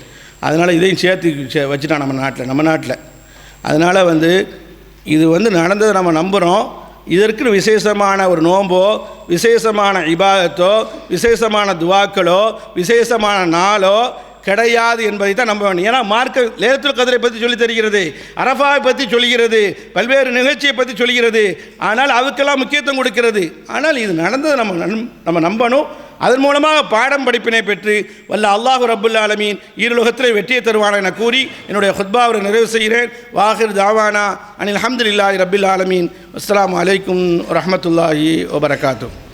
அதனால் இதையும் சேர்த்து வச்சுட்டான் நம்ம நாட்டில். அதனால் இது நடந்ததை நம்ம நம்புகிறோம். இதற்கு விசேஷமான ஒரு நோம்போ, விசேஷமான இபாதத்தோ, விசேஷமான துவாக்களோ, விசேஷமான நாளோ கிடையாது என்பதை தான் நம்ப வேண்டும். ஏன்னா மார்க்க லைலத்துல் கத்ரை பற்றி சொல்லி தருகிறது, அரஃபாவை பற்றி சொல்கிறது, பல்வேறு நிகழ்ச்சியை பற்றி சொல்கிறது. ஆனால் அதுக்கெல்லாம் முக்கியத்துவம் கொடுக்கிறது. ஆனால் இது நடந்ததை நம்ம நம்பணும். அதன் மூலமாக பாடம் படிப்பினை பெற்று வல்ல அல்லாஹ் ரப்புல் ஆலமீன் ஈருலகத்திலே வெற்றியை தருவான என கூறி என்னுடைய ஹுத்பாவை நிறைவு செய்கிறேன். வாஹிர் தாவானா அனில் அல்ஹம்துலில்லாஹி ரப்பில் ஆலமீன். அஸ்ஸலாமு அலைக்கும் வரஹ்மத்துல்லாஹி வபரகாத்துஹு.